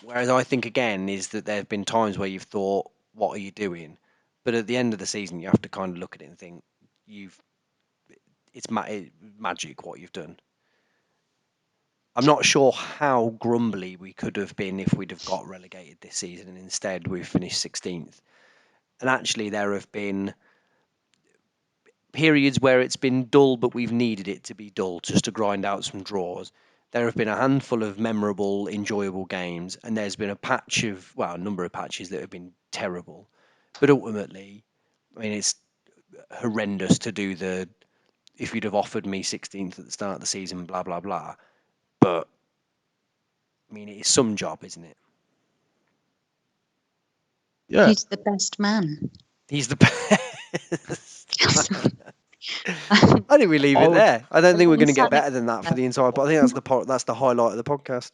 Whereas I think, again, is that there have been times where you've thought, what are you doing? But at the end of the season, you have to kind of look at it and think, it's magic what you've done. I'm not sure how grumbly we could have been if we'd have got relegated this season, and instead we've finished 16th. And actually, there have been periods where it's been dull, but we've needed it to be dull just to grind out some draws. There have been a handful of memorable, enjoyable games, and there's been a number of patches that have been terrible. But ultimately, I mean, it's horrendous to do if you'd have offered me 16th at the start of the season, blah, blah, blah. But, I mean, it's some job, isn't it? Yeah. Who's the best man? He's the best. I think we leave it there. I don't think we're going to get better than that for the entire. But I think that's the highlight of the podcast.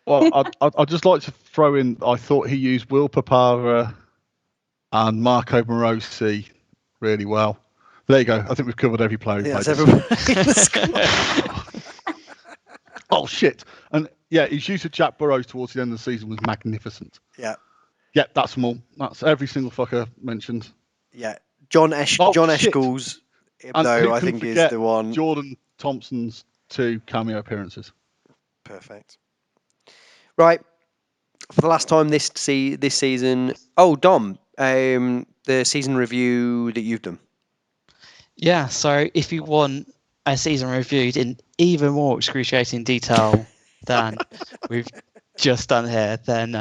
Well, I'd just like to throw in, I thought he used Will Papara and Marco Morosi really well. There you go. I think we've covered every player. That's everybody in the squad. Oh, shit. And yeah, his use of Jack Burrows towards the end of the season was magnificent. Yeah. Yeah, that's them all. That's every single fucker mentioned. Yeah. John Eschkol's, though, I think is the one. Jordan Thompson's 2 cameo appearances. Perfect. Right. For the last time this season. Oh, Dom, the season review that you've done. Yeah, so if you want a season reviewed in even more excruciating detail than we've just done here, then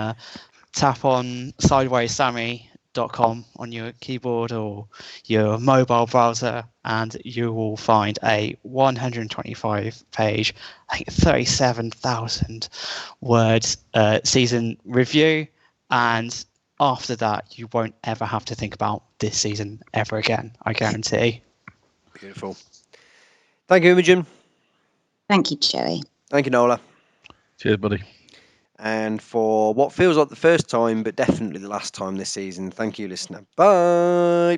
tap on sidewayssammy.com on your keyboard or your mobile browser, and you will find a 125-page, I think 37,000 words season review. And after that, you won't ever have to think about this season ever again, I guarantee. Beautiful. Thank you, Imogen. Thank you, Joey. Thank you, Nola. Cheers, buddy. And for what feels like the first time, but definitely the last time this season, thank you, listener. Bye.